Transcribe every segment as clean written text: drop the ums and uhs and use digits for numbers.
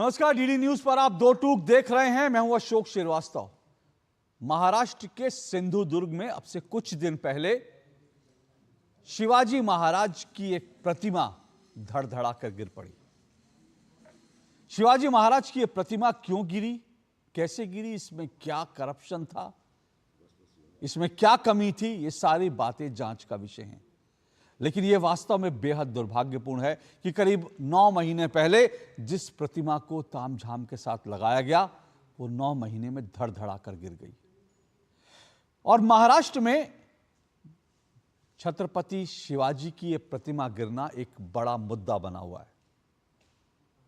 नमस्कार, DD news पर आप दो टूक देख रहे हैं। मैं हूं अशोक श्रीवास्तव। महाराष्ट्र के सिंधुदुर्ग में अब से कुछ दिन पहले शिवाजी महाराज की एक प्रतिमा धड़धड़ाकर गिर पड़ी। शिवाजी महाराज की यह प्रतिमा क्यों गिरी, कैसे गिरी, इसमें क्या करप्शन था, इसमें क्या कमी थी, ये सारी बातें जांच का विषय हैं। लेकिन यह वास्तव में बेहद दुर्भाग्यपूर्ण है कि करीब 9 महीने पहले जिस प्रतिमा को तामझाम के साथ लगाया गया वो 9 महीने में धड़धड़ाकर गिर गई। और महाराष्ट्र में छत्रपति शिवाजी की यह प्रतिमा गिरना एक बड़ा मुद्दा बना हुआ है।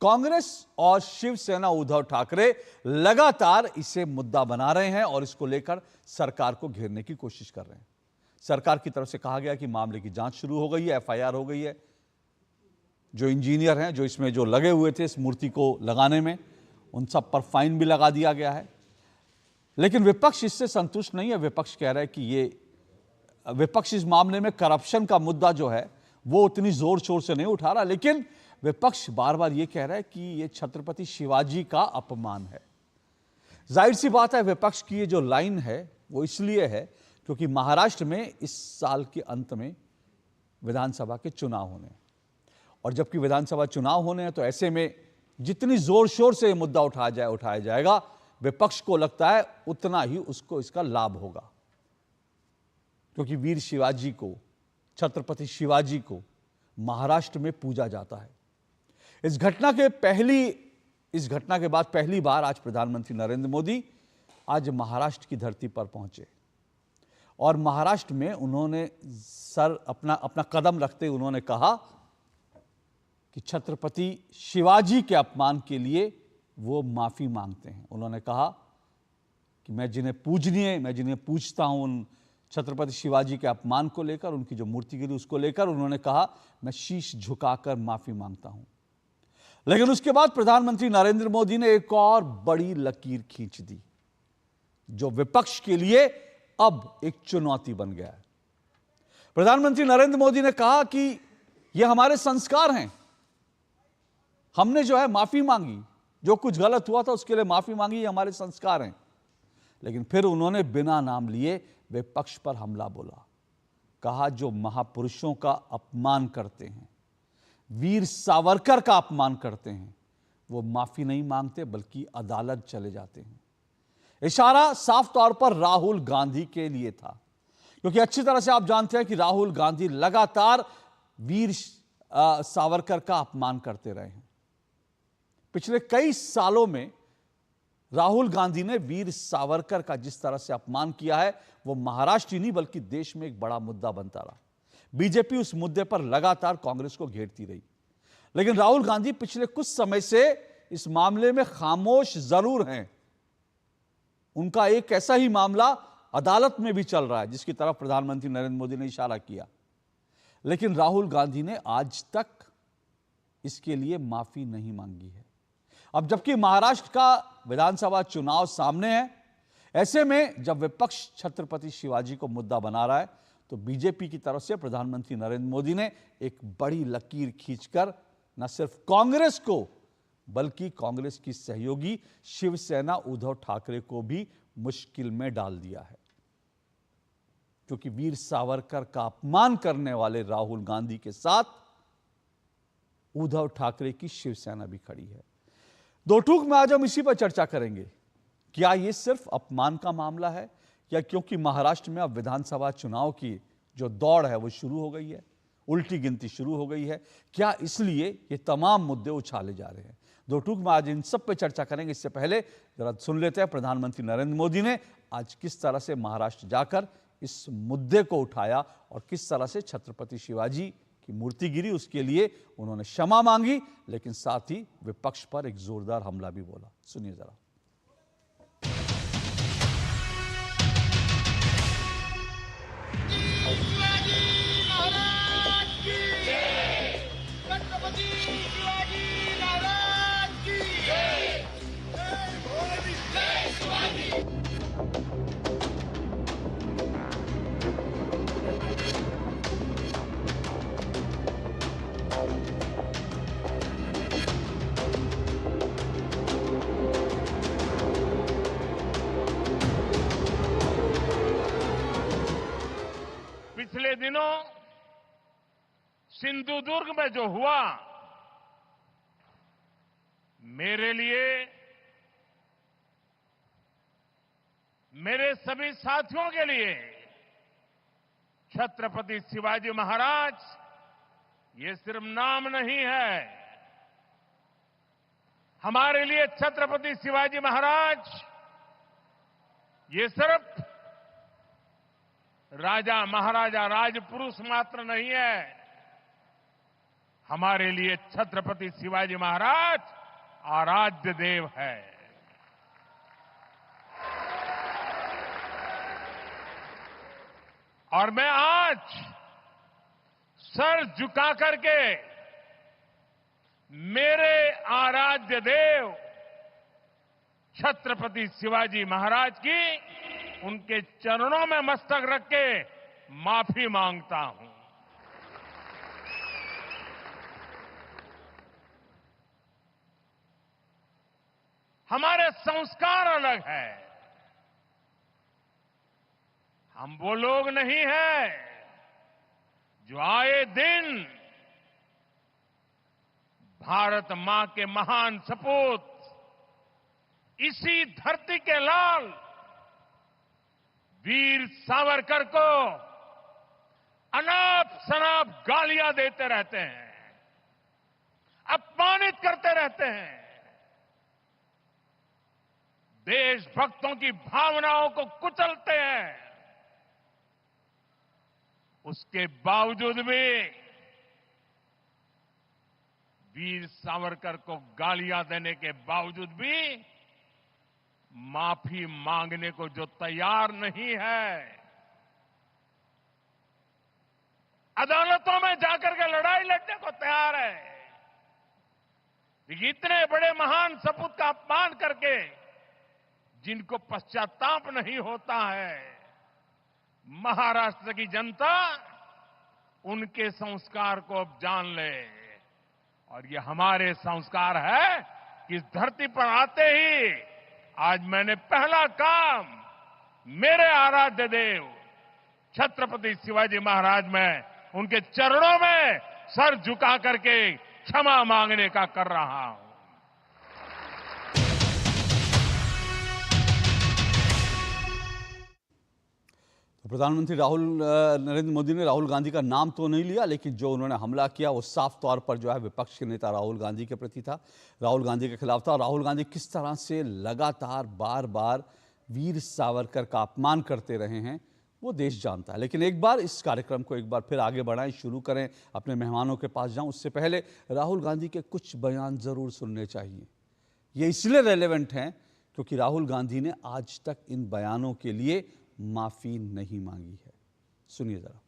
कांग्रेस और शिवसेना उद्धव ठाकरे लगातार इसे मुद्दा बना रहे हैं और इसको लेकर सरकार को घेरने की कोशिश कर रहे हैं। सरकार की तरफ से कहा गया कि मामले की जांच शुरू हो गई है, एफआईआर हो गई है। जो इंजीनियर हैं, जो इसमें जो लगे हुए थे इस मूर्ति को लगाने में, उन सब पर फाइन भी लगा दिया गया है। लेकिन विपक्ष इससे संतुष्ट नहीं है। विपक्ष कह रहा है कि विपक्ष इस मामले में करप्शन का मुद्दा जो है वो उतनी जोर शोर से नहीं उठा रहा, लेकिन विपक्ष बार बार ये कह रहा है कि ये छत्रपति शिवाजी का अपमान है। जाहिर सी बात है, विपक्ष की ये जो लाइन है वो इसलिए है क्योंकि महाराष्ट्र में इस साल के अंत में विधानसभा के चुनाव होने हैं। और जबकि विधानसभा चुनाव होने हैं तो ऐसे में जितनी जोर शोर से ये मुद्दा उठाया जाएगा, विपक्ष को लगता है उतना ही उसको इसका लाभ होगा। क्योंकि वीर शिवाजी को, छत्रपति शिवाजी को महाराष्ट्र में पूजा जाता है। इस घटना के बाद पहली बार आज प्रधानमंत्री नरेंद्र मोदी आज महाराष्ट्र की धरती पर पहुंचे और महाराष्ट्र में उन्होंने अपना कदम रखते उन्होंने कहा कि छत्रपति शिवाजी के अपमान के लिए वो माफी मांगते हैं। उन्होंने कहा कि मैं जिन्हें पूजता हूं, उन छत्रपति शिवाजी के अपमान को लेकर, उनकी जो मूर्ति गिरी उसको लेकर उन्होंने कहा मैं शीश झुकाकर माफी मांगता हूं। लेकिन उसके बाद प्रधानमंत्री नरेंद्र मोदी ने एक और बड़ी लकीर खींच दी जो विपक्ष के लिए अब एक चुनौती बन गया है। प्रधानमंत्री नरेंद्र मोदी ने कहा कि यह हमारे संस्कार हैं, हमने जो है माफी मांगी, जो कुछ गलत हुआ था उसके लिए माफी मांगी, ये हमारे संस्कार हैं। लेकिन फिर उन्होंने बिना नाम लिए विपक्ष पर हमला बोला, कहा जो महापुरुषों का अपमान करते हैं, वीर सावरकर का अपमान करते हैं, वो माफी नहीं मांगते बल्कि अदालत चले जाते हैं। इशारा साफ तौर पर राहुल गांधी के लिए था, क्योंकि अच्छी तरह से आप जानते हैं कि राहुल गांधी लगातार वीर सावरकर का अपमान करते रहे हैं। पिछले कई सालों में राहुल गांधी ने वीर सावरकर का जिस तरह से अपमान किया है वो महाराष्ट्र ही नहीं बल्कि देश में एक बड़ा मुद्दा बनता रहा। बीजेपी उस मुद्दे पर लगातार कांग्रेस को घेरती रही, लेकिन राहुल गांधी पिछले कुछ समय से इस मामले में खामोश जरूर हैं। उनका एक ऐसा ही मामला अदालत में भी चल रहा है जिसकी तरफ प्रधानमंत्री नरेंद्र मोदी ने इशारा किया, लेकिन राहुल गांधी ने आज तक इसके लिए माफी नहीं मांगी है। अब जबकि महाराष्ट्र का विधानसभा चुनाव सामने है, ऐसे में जब विपक्ष छत्रपति शिवाजी को मुद्दा बना रहा है तो बीजेपी की तरफ से प्रधानमंत्री नरेंद्र मोदी ने एक बड़ी लकीर खींचकर न सिर्फ कांग्रेस को बल्कि कांग्रेस की सहयोगी शिवसेना उद्धव ठाकरे को भी मुश्किल में डाल दिया है। क्योंकि वीर सावरकर का अपमान करने वाले राहुल गांधी के साथ उद्धव ठाकरे की शिवसेना भी खड़ी है। दो टूक में आज हम इसी पर चर्चा करेंगे। क्या यह सिर्फ अपमान का मामला है या क्योंकि महाराष्ट्र में अब विधानसभा चुनाव की जो दौड़ है वो शुरू हो गई है, उल्टी गिनती शुरू हो गई है, क्या इसलिए ये तमाम मुद्दे उछाले जा रहे हैं? दो टूक में आज इन सब पे चर्चा करेंगे। इससे पहले जरा सुन लेते हैं प्रधानमंत्री नरेंद्र मोदी ने आज किस तरह से महाराष्ट्र जाकर इस मुद्दे को उठाया और किस तरह से छत्रपति शिवाजी की मूर्ति गिरी उसके लिए उन्होंने क्षमा मांगी, लेकिन साथ ही विपक्ष पर एक जोरदार हमला भी बोला। सुनिए जरा। दिनों सिंधुदुर्ग में जो हुआ, मेरे लिए, मेरे सभी साथियों के लिए छत्रपति शिवाजी महाराज ये सिर्फ नाम नहीं है। हमारे लिए छत्रपति शिवाजी महाराज ये सिर्फ राजा महाराजा राजपुरुष मात्र नहीं है। हमारे लिए छत्रपति शिवाजी महाराज आराध्य देव है। और मैं आज सर झुका करके मेरे आराध्य देव छत्रपति शिवाजी महाराज की उनके चरणों में मस्तक रख के माफी मांगता हूं। हमारे संस्कार अलग है। हम वो लोग नहीं हैं जो आए दिन भारत मां के महान सपूत इसी धरती के लाल वीर सावरकर को अनाप शनाप गालियां देते रहते हैं, अपमानित करते रहते हैं, देशभक्तों की भावनाओं को कुचलते हैं। उसके बावजूद भी वीर सावरकर को गालियां देने के बावजूद भी माफी मांगने को जो तैयार नहीं है, अदालतों में जाकर के लड़ाई लड़ने को तैयार है, इतने बड़े महान सपूत का अपमान करके जिनको पश्चाताप नहीं होता है, महाराष्ट्र की जनता उनके संस्कार को अब जान ले। और ये हमारे संस्कार है कि इस धरती पर आते ही आज मैंने पहला काम मेरे आराध्य देव छत्रपति शिवाजी महाराज में उनके चरणों में सर झुका करके क्षमा मांगने का कर रहा हूं। प्रधानमंत्री नरेंद्र मोदी ने राहुल गांधी का नाम तो नहीं लिया, लेकिन जो उन्होंने हमला किया वो साफ तौर पर जो है विपक्ष के नेता राहुल गांधी के प्रति था, राहुल गांधी के खिलाफ था। राहुल गांधी किस तरह से लगातार बार बार वीर सावरकर का अपमान करते रहे हैं वो देश जानता है। लेकिन एक बार इस कार्यक्रम को एक बार फिर आगे बढ़ाएं, शुरू करें, अपने मेहमानों के पास जाऊं, उससे पहले राहुल गांधी के कुछ बयान जरूर सुनने चाहिए। ये इसलिए रेलेवेंट हैं क्योंकि राहुल गांधी ने आज तक इन बयानों के लिए माफी नहीं मांगी है। सुनिए जरा।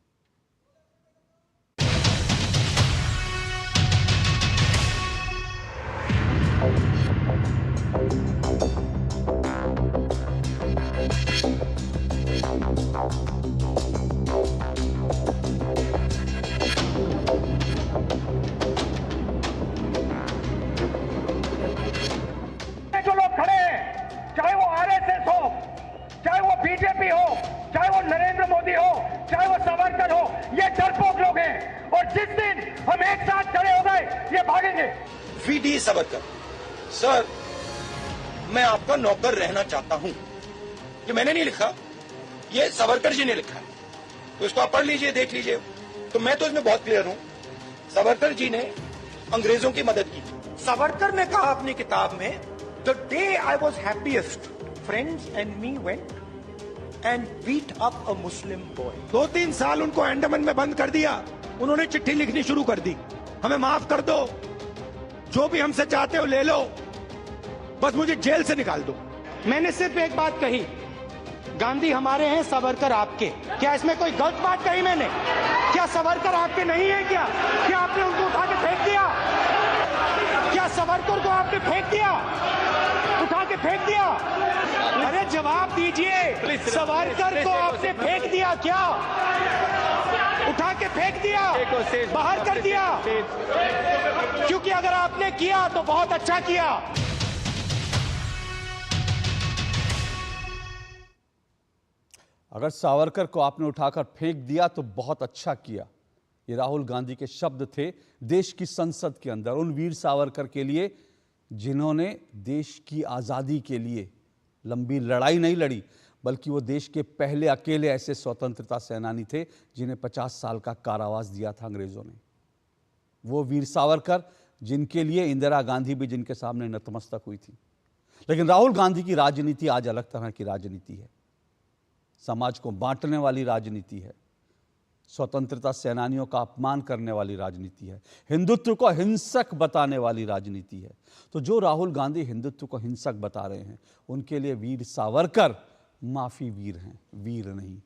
जो लोग खड़े हैं, चाहे वो आरएसएस हो, चाहे वो बीजेपी हो, चाहे वो नरेंद्र मोदी हो, चाहे वो सावरकर हो, ये डरपोक लोग हैं। और जिस दिन हम एक साथ खड़े हो गए, ये भागेंगे। वीडी सावरकर सर, मैं आपका नौकर रहना चाहता हूं। ये मैंने नहीं लिखा, ये सावरकर जी ने लिखा है, तो इसको आप पढ़ लीजिए, देख लीजिए। तो मैं तो इसमें बहुत क्लियर हूं। सावरकर जी ने अंग्रेजों की मदद की। सावरकर ने कहा अपनी किताब में, the day I was happiest, friends and me went and beat up a Muslim boy. 2-3 साल उनको अंडमान में बंद कर दिया। उन्होंने चिट्ठी लिखनी शुरू कर दी, हमें माफ कर दो, जो भी हमसे चाहते हो ले लो, बस मुझे जेल से निकाल दो। मैंने सिर्फ एक बात कही, गांधी हमारे हैं, सावरकर आपके। क्या इसमें कोई गलत बात कही मैंने? क्या सावरकर आपके नहीं है? क्या आपने उनको उठा के फेंक दिया? क्या सावरकर को आपने फेंक दिया, उठा के फेंक दिया? अरे जवाब दीजिए, सावरकर को आपने फेंक दिया क्या? उठा के फेंक दिया, बाहर कर दिया? क्योंकि अगर आपने किया तो बहुत अच्छा किया। अगर सावरकर को आपने उठाकर फेंक दिया तो बहुत अच्छा किया। ये राहुल गांधी के शब्द थे देश की संसद के अंदर उन वीर सावरकर के लिए जिन्होंने देश की आज़ादी के लिए लंबी लड़ाई नहीं लड़ी, बल्कि वो देश के पहले अकेले ऐसे स्वतंत्रता सेनानी थे जिन्हें 50 साल का कारावास दिया था अंग्रेजों ने। वो वीर सावरकर जिनके लिए इंदिरा गांधी भी जिनके सामने नतमस्तक हुई थी। लेकिन राहुल गांधी की राजनीति आज अलग तरह की राजनीति है। समाज को बांटने वाली राजनीति है, स्वतंत्रता सेनानियों का अपमान करने वाली राजनीति है, हिंदुत्व को हिंसक बताने वाली राजनीति है। तो जो राहुल गांधी हिंदुत्व को हिंसक बता रहे हैं उनके लिए वीर सावरकर माफी वीर हैं, वीर नहीं।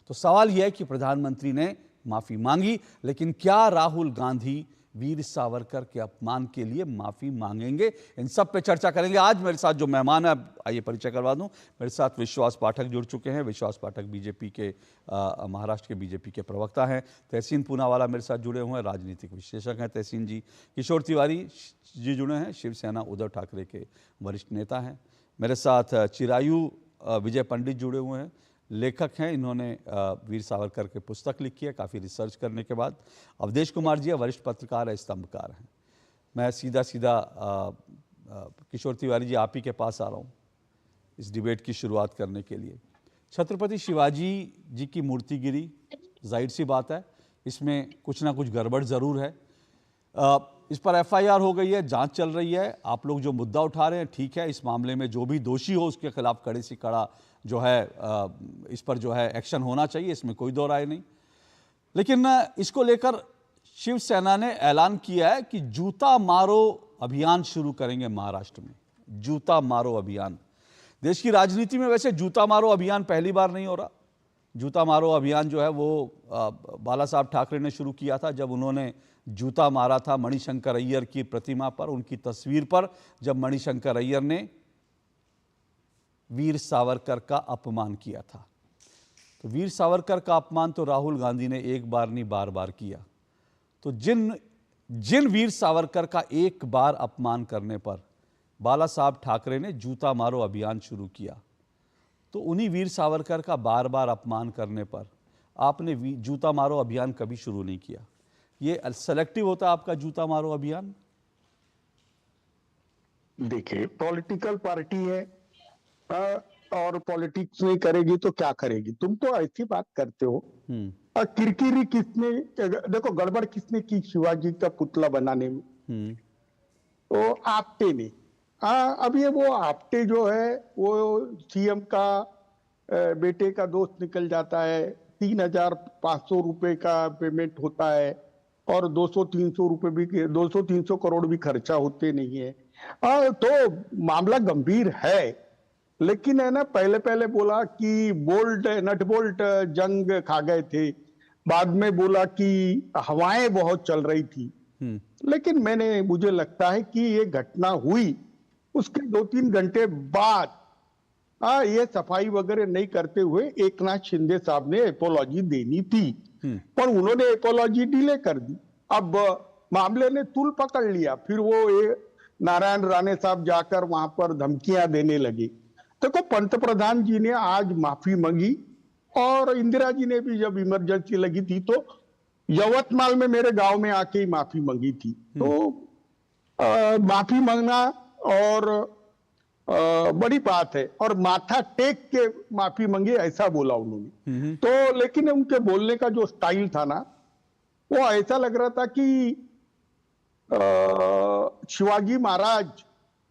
तो सवाल यह है कि प्रधानमंत्री ने माफी मांगी, लेकिन क्या राहुल गांधी वीर सावरकर के अपमान के लिए माफी मांगेंगे? इन सब पे चर्चा करेंगे। आज मेरे साथ जो मेहमान है, आइए परिचय करवा दूं। मेरे साथ विश्वास पाठक जुड़ चुके हैं। विश्वास पाठक बीजेपी के महाराष्ट्र के बीजेपी के प्रवक्ता हैं। तहसीन पूनावाला मेरे साथ जुड़े हुए हैं, राजनीतिक विश्लेषक हैं तहसीन जी। किशोर तिवारी जी जुड़े हैं, शिवसेना उद्धव ठाकरे के वरिष्ठ नेता हैं। मेरे साथ चिरायु विजय पंडित जुड़े हुए हैं, लेखक हैं। इन्होंने वीर सावरकर की पुस्तक लिखी है काफ़ी रिसर्च करने के बाद। अवधेश कुमार जी वरिष्ठ पत्रकार है, स्तंभकार हैं। मैं सीधा किशोर तिवारी जी आप ही के पास आ रहा हूँ इस डिबेट की शुरुआत करने के लिए। छत्रपति शिवाजी जी की मूर्ति गिरी, जाहिर सी बात है इसमें कुछ ना कुछ गड़बड़ ज़रूर है। इस पर FIR हो गई है, जांच चल रही है। आप लोग जो मुद्दा उठा रहे हैं ठीक है, इस मामले में जो भी दोषी हो उसके खिलाफ कड़े से कड़ा जो है इस पर जो है एक्शन होना चाहिए, इसमें कोई दो राय नहीं। लेकिन इसको लेकर शिवसेना ने ऐलान किया है कि जूता मारो अभियान शुरू करेंगे महाराष्ट्र में। जूता मारो अभियान। देश की राजनीति में वैसे जूता मारो अभियान पहली बार नहीं हो रहा। जूता मारो अभियान जो है वो बाला साहब ठाकरे ने शुरू किया था जब उन्होंने जूता मारा था मणिशंकर अय्यर की प्रतिमा पर, उनकी तस्वीर पर, जब मणिशंकर अय्यर ने वीर सावरकर का अपमान किया था। तो वीर सावरकर का अपमान तो राहुल गांधी ने एक बार नहीं बार बार किया। तो जिन वीर सावरकर का एक बार अपमान करने पर बाला साहब ठाकरे ने जूता मारो अभियान शुरू किया, तो उन्हीं वीर सावरकर का बार बार अपमान करने पर आपने जूता मारो अभियान कभी शुरू नहीं किया। ये सेलेक्टिव होता आपका जूता मारो अभियान? देखिए, पॉलिटिकल पार्टी है और पॉलिटिक्स नहीं करेगी तो क्या करेगी? तुम तो ऐसी बात करते हो। और किरकिरी किसने, देखो गड़बड़ किसने की शिवाजी का पुतला बनाने में? तो आपटे ने। अब ये वो आपटे जो है वो CM का बेटे का दोस्त निकल जाता है, 3,500 रुपए का पेमेंट होता है और 200-300 रुपए भी, 200-300 करोड़ भी खर्चा होते नहीं है। तो मामला गंभीर है। लेकिन है ना, पहले बोला कि नट बोल्ट जंग खा गए थे, बाद में बोला कि हवाएं बहुत चल रही थी। लेकिन मुझे लगता है कि ये घटना हुई उसके 2-3 घंटे बाद ये सफाई वगैरह नहीं करते हुए एकनाथ शिंदे साहब ने एपोलॉजी देनी थी, पर उन्होंने एपोलॉजी डिले कर दी। अब मामले ने तूल पकड़ लिया, फिर वो नारायण राणे साहब जाकर वहां पर धमकियां देने लगे। देखो, पंतप्रधान जी ने आज माफी मांगी और इंदिरा जी ने भी जब इमरजेंसी लगी थी तो यवतमाल में मेरे गांव में आके ही माफी मांगी थी। तो माफी मांगना और बड़ी बात है, और माथा टेक के माफी मांगी ऐसा बोला उन्होंने। तो लेकिन उनके बोलने का जो स्टाइल था ना, वो ऐसा लग रहा था कि शिवाजी महाराज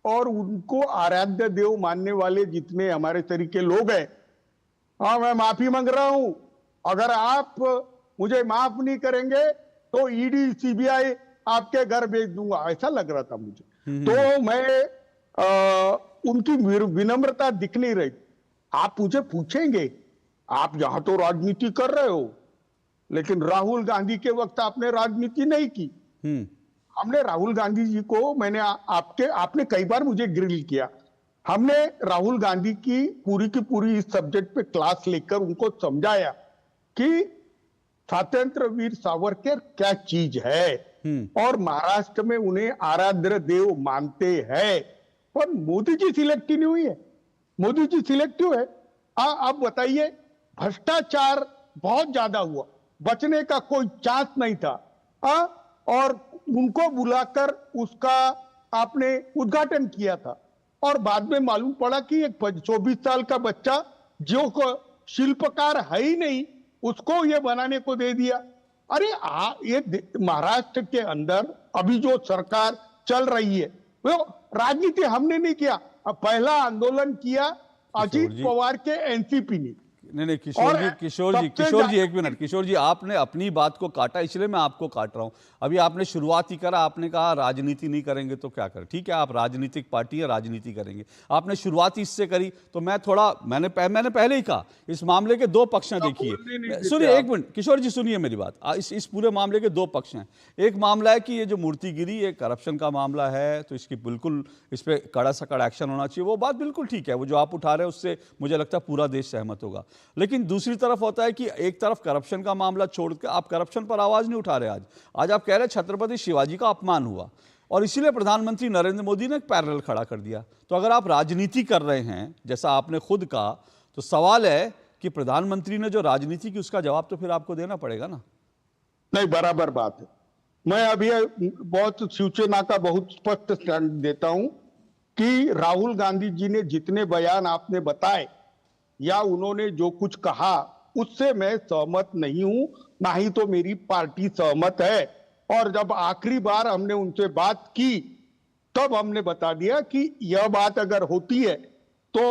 और उनको आराध्य देव मानने वाले जितने हमारे तरीके लोग हैं, हाँ मैं माफी मांग रहा हूं, अगर आप मुझे माफ नहीं करेंगे तो ED CBI आपके घर भेज दूंगा, ऐसा लग रहा था मुझे। तो मैं उनकी विनम्रता दिख नहीं रही। आप मुझे पूछेंगे, आप यहां तो राजनीति कर रहे हो, लेकिन राहुल गांधी के वक्त आपने राजनीति नहीं की। हमने राहुल गांधी जी को, आपने कई बार मुझे ग्रिल किया, हमने राहुल गांधी की पूरी इस सब्जेक्ट पे क्लास लेकर उनको समझाया कि स्वतंत्र वीर सावरकर क्या चीज है, और महाराष्ट्र में उन्हें आराध्य देव मानते हैं। पर मोदी जी सिलेक्टिव नहीं हुई है, मोदी जी सिलेक्टिव है। अब बताइए, भ्रष्टाचार बहुत ज्यादा हुआ, बचने का कोई चांस नहीं था। और उनको बुलाकर उसका आपने उद्घाटन किया था और बाद में मालूम पड़ा कि एक 24 साल का बच्चा जो को शिल्पकार है ही नहीं, उसको ये बनाने को दे दिया। अरे ये महाराष्ट्र के अंदर अभी जो सरकार चल रही है वो राजनीति हमने नहीं किया, पहला आंदोलन किया अजीत पवार के एनसीपी ने। नहीं किशोर जी एक मिनट। किशोर जी, आपने अपनी बात को काटा, इसलिए मैं आपको काट रहा हूं। अभी आपने शुरुआत ही करा, आपने कहा राजनीति नहीं करेंगे तो क्या करें। ठीक है, आप राजनीतिक पार्टी है, राजनीति करेंगे। आपने शुरुआत इससे करी तो मैं थोड़ा मैंने पहले ही कहा इस मामले के दो पक्ष हैं। देखिए सुनिए एक मिनट किशोर जी, सुनिए मेरी बात। इस पूरे मामले के दो पक्ष हैं। एक मामला है कि ये जो मूर्तिगिरी ये करप्शन का मामला है, तो इसकी बिल्कुल इस पर कड़ा से कड़ा एक्शन होना चाहिए। वो बात बिल्कुल ठीक है, वो जो आप उठा रहे हैं उससे मुझे लगता है पूरा देश सहमत होगा। लेकिन दूसरी तरफ होता है कि एक तरफ करप्शन का मामला छोड़कर आप करप्शन पर आवाज नहीं उठा रहे। आज आप कह रहे हैं छत्रपति शिवाजी का अपमान हुआ और इसीलिए प्रधानमंत्री नरेंद्र मोदी ने एक पैरेलल खड़ा कर दिया। तो अगर आप राजनीति कर रहे हैं जैसा आपने खुद कहा, तो सवाल है कि प्रधानमंत्री ने जो राजनीति की उसका जवाब तो फिर आपको देना पड़ेगा ना। नहीं, बराबर बात है। मैं अभी बहुत शिवसेना का बहुत स्पष्ट स्टैंड देता हूं कि राहुल गांधी जी ने जितने बयान आपने बताए या उन्होंने जो कुछ कहा उससे मैं सहमत नहीं हूं, ना ही तो मेरी पार्टी सहमत है। और जब आखिरी बार हमने उनसे बात की तब हमने बता दिया कि यह बात अगर होती है तो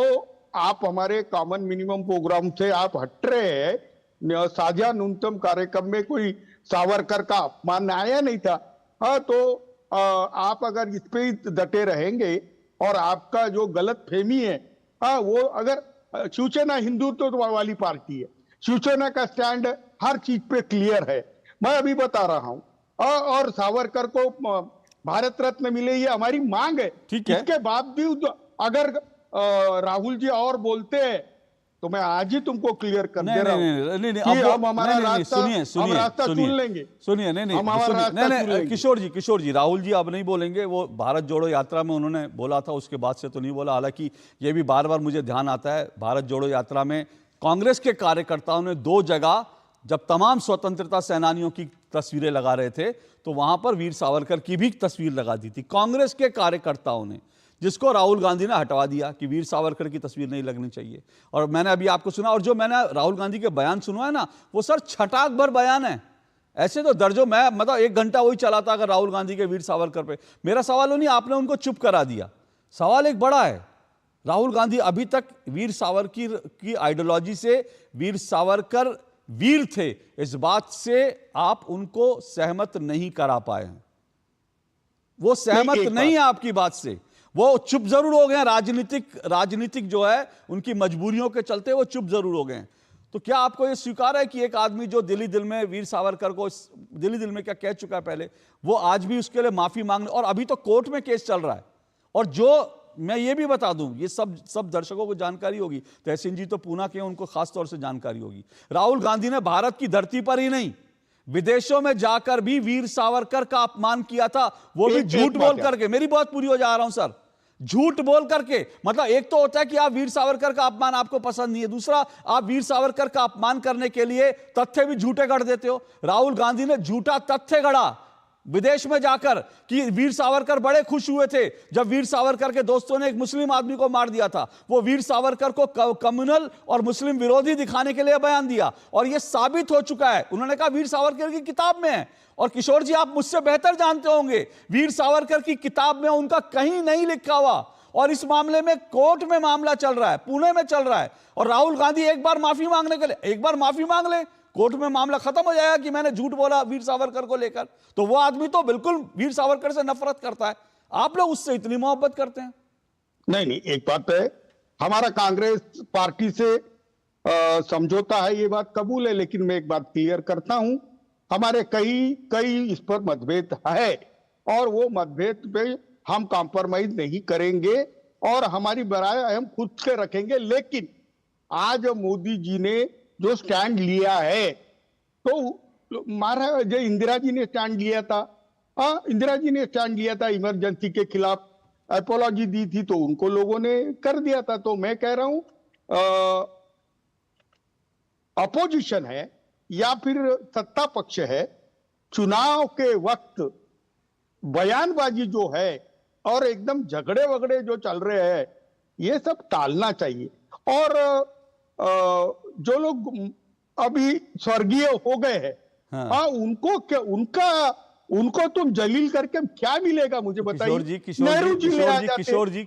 आप हमारे कॉमन मिनिमम प्रोग्राम से आप हट रहे हैं। साझा न्यूनतम कार्यक्रम में कोई सावरकर का अपमान आया नहीं था। हाँ, तो आप अगर इस पे डटे रहेंगे और आपका जो गलत फहमी है, हाँ, वो अगर शिवसेना हिंदुत्व वाली पार्टी है, शिवसेना का स्टैंड हर चीज पे क्लियर है। मैं अभी बता रहा हूं और सावरकर को भारत रत्न मिले ये हमारी मांग है। ठीक है, इसके बावजूद अगर राहुल जी और बोलते हैं तो मैं आज ही तुमको क्लियर कर दे रहा हूं कि हम हमारा रास्ता चुन लेंगे। सुनिए नहीं किशोर जी राहुल जी अब नहीं बोलेंगे। वो भारत जोड़ो यात्रा में उन्होंने बोला था, उसके बाद से तो नहीं बोला। हालांकि ये भी बार बार मुझे ध्यान आता है, भारत जोड़ो यात्रा में कांग्रेस के कार्यकर्ताओं ने 2 जगह जब तमाम स्वतंत्रता सेनानियों की तस्वीरें लगा रहे थे तो वहां पर वीर सावरकर की भी तस्वीर लगा दी थी कांग्रेस के कार्यकर्ताओं ने, जिसको राहुल गांधी ने हटवा दिया कि वीर सावरकर की तस्वीर नहीं लगनी चाहिए। और मैंने अभी आपको सुना, और जो मैंने राहुल गांधी के बयान सुना है ना, वो सर छटाक भर बयान है। ऐसे तो दर्जों, मैं मतलब 1 घंटा वही चला था अगर राहुल गांधी के वीर सावरकर पे। मेरा सवाल नहीं, आपने उनको चुप करा दिया। सवाल एक बड़ा है, राहुल गांधी अभी तक वीर सावरकर की आइडियोलॉजी से वीर सावरकर वीर थे इस बात से आप उनको सहमत नहीं करा पाए हैं। वो सहमत नहीं है आपकी बात से, वो चुप जरूर हो गए। राजनीतिक जो है उनकी मजबूरियों के चलते वो चुप जरूर हो गए। तो क्या आपको यह स्वीकार है कि एक आदमी जो दिल्ली दिल में वीर सावरकर को दिल्ली दिल में क्या कह चुका है पहले, वो आज भी उसके लिए माफी मांगने, और अभी तो कोर्ट में केस चल रहा है। और जो मैं ये भी बता दूं, ये सब दर्शकों को जानकारी होगी, तहसीन जी तो पूना के, उनको खास तौर से जानकारी होगी। राहुल गांधी ने भारत की धरती पर ही नहीं विदेशों में जाकर भी वीर सावरकर का अपमान किया था, वो भी झूठ बोल करके। मेरी बात पूरी हो जा रहा हूं सर, झूठ बोल करके। मतलब एक तो होता है कि आप वीर सावरकर का अपमान आपको पसंद नहीं है, दूसरा आप वीर सावरकर का अपमान करने के लिए तथ्य भी झूठे गढ़ देते हो। राहुल गांधी ने झूठा तथ्य गढ़ा विदेश में जाकर कि वीर सावरकर बड़े खुश हुए थे जब वीर सावरकर के दोस्तों ने एक मुस्लिम आदमी को मार दिया था। वो वीर सावरकर को कम्युनल और मुस्लिम विरोधी दिखाने के लिए बयान दिया, और यह साबित हो चुका है। उन्होंने कहा वीर सावरकर की किताब में है, और किशोर जी आप मुझसे बेहतर जानते होंगे वीर सावरकर की किताब में उनका कहीं नहीं लिखा हुआ। और इस मामले में कोर्ट में मामला चल रहा है, पुणे में चल रहा है, और राहुल गांधी एक बार माफी मांगने के लिए, एक बार माफी मांग ले, कोर्ट में मामला खत्म हो जाएगा कि मैंने झूठ बोला वीर सावरकर को लेकर। तो वो आदमी तो बिल्कुल वीर सावरकर से नफरत करता है, आप लोग उससे इतनी मोहब्बत करते हैं। नहीं, एक बात है, हमारा कांग्रेस पार्टी से समझौता है, ये बात कबूल है। लेकिन मैं एक बात क्लियर करता हूं, हमारे कई इस पर मतभेद है, और वो मतभेद पे हम कॉम्प्रोमाइज नहीं करेंगे, और हमारी बराय हम खुद से रखेंगे। लेकिन आज मोदी जी ने जो स्टैंड लिया है, तो महाराज इंदिरा जी ने स्टैंड लिया था। इंदिरा जी ने स्टैंड लिया था, इमरजेंसी के खिलाफ अपोलॉजी दी थी, तो उनको लोगों ने कर दिया था। तो मैं कह रहा हूं अपोजिशन है या फिर सत्ता पक्ष है, चुनाव के वक्त बयानबाजी जो है और एकदम झगड़े वगड़े जो चल रहे हैं, ये सब टालना चाहिए। और जो लोग अभी स्वर्गीय हो गए हैं, हाँ, उनको तुम जलील करके क्या मिलेगा मुझे बताइए। किशोर जी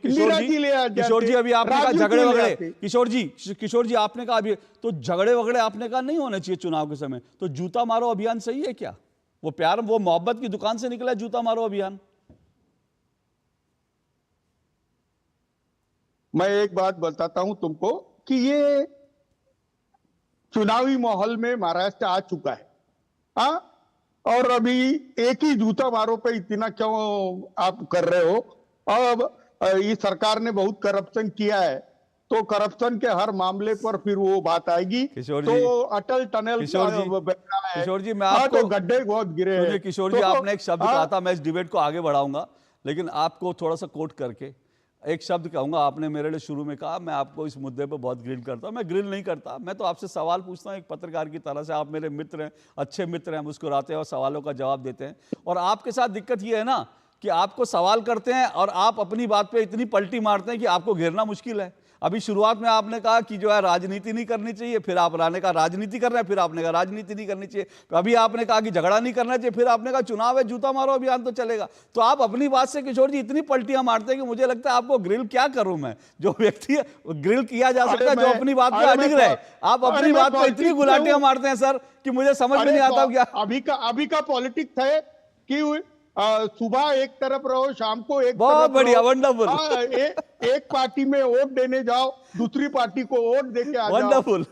अभी आपने कहा झगड़े वगड़े, किशोर जी आपने कहा अभी तो झगड़े वगड़े आपने कहा नहीं होने चाहिए चुनाव के समय, तो जूता मारो अभियान सही है क्या? वो प्यार वो मोहब्बत की दुकान से निकला जूता मारो अभियान? मैं एक बात बताता हूं तुमको कि ये चुनावी माहौल में महाराष्ट्र आ चुका है, हाँ, और अभी एक ही जूता मारो पे इतना क्यों आप कर रहे हो? अब ये सरकार ने बहुत करप्शन किया है, तो करप्शन के हर मामले पर फिर वो बात आएगी। तो अटल टनल किशोर जी मैं आपको, तो गड्ढे बहुत गिरे हैं। किशोर जी आपने एक शब्द कहा था, मैं इस डिबेट को आगे बढ़ाऊंगा, लेकिन आपको थोड़ा सा कोट करके एक शब्द कहूंगा। आपने मेरे लिए शुरू में कहा मैं आपको इस मुद्दे पर बहुत ग्रिल करता हूं। मैं ग्रिल नहीं करता, मैं तो आपसे सवाल पूछता हूं एक पत्रकार की तरह से। आप मेरे मित्र हैं, अच्छे मित्र हैं, मुस्कुराते हैं और सवालों का जवाब देते हैं। और आपके साथ दिक्कत यह है ना कि आपको सवाल करते हैं और आप अपनी बात पे इतनी पलटी मारते हैं कि आपको घेरना मुश्किल है। अभी शुरुआत में आपने कहा कि जो है राजनीति नहीं करनी चाहिए, फिर आपने कहा राजनीति कर रहे हैं, फिर आपने कहा राजनीति नहीं करनी चाहिए, अभी आपने कहा कि झगड़ा नहीं करना चाहिए, फिर आपने कहा चुनाव है जूता मारो अभियान तो चलेगा। तो आप अपनी बात से किशोर जी इतनी पलटियां मारते हैं कि मुझे लगता है आपको ग्रिल क्या करूं मैं। जो व्यक्ति ग्रिल किया जा सकता है जो अपनी बात पे अडिग रहे, आप अपनी बात पे इतनी गुलाटियां मारते हैं सर कि मुझे समझ में नहीं आता क्या। अभी का पॉलिटिक्स है कि सुबह एक तरफ रहो, शाम को एक बहुत बढ़िया, वंडरफुल। एक पार्टी में वोट देने जाओ, दूसरी पार्टी को वोट देके आ जाओ। वंडरफुल।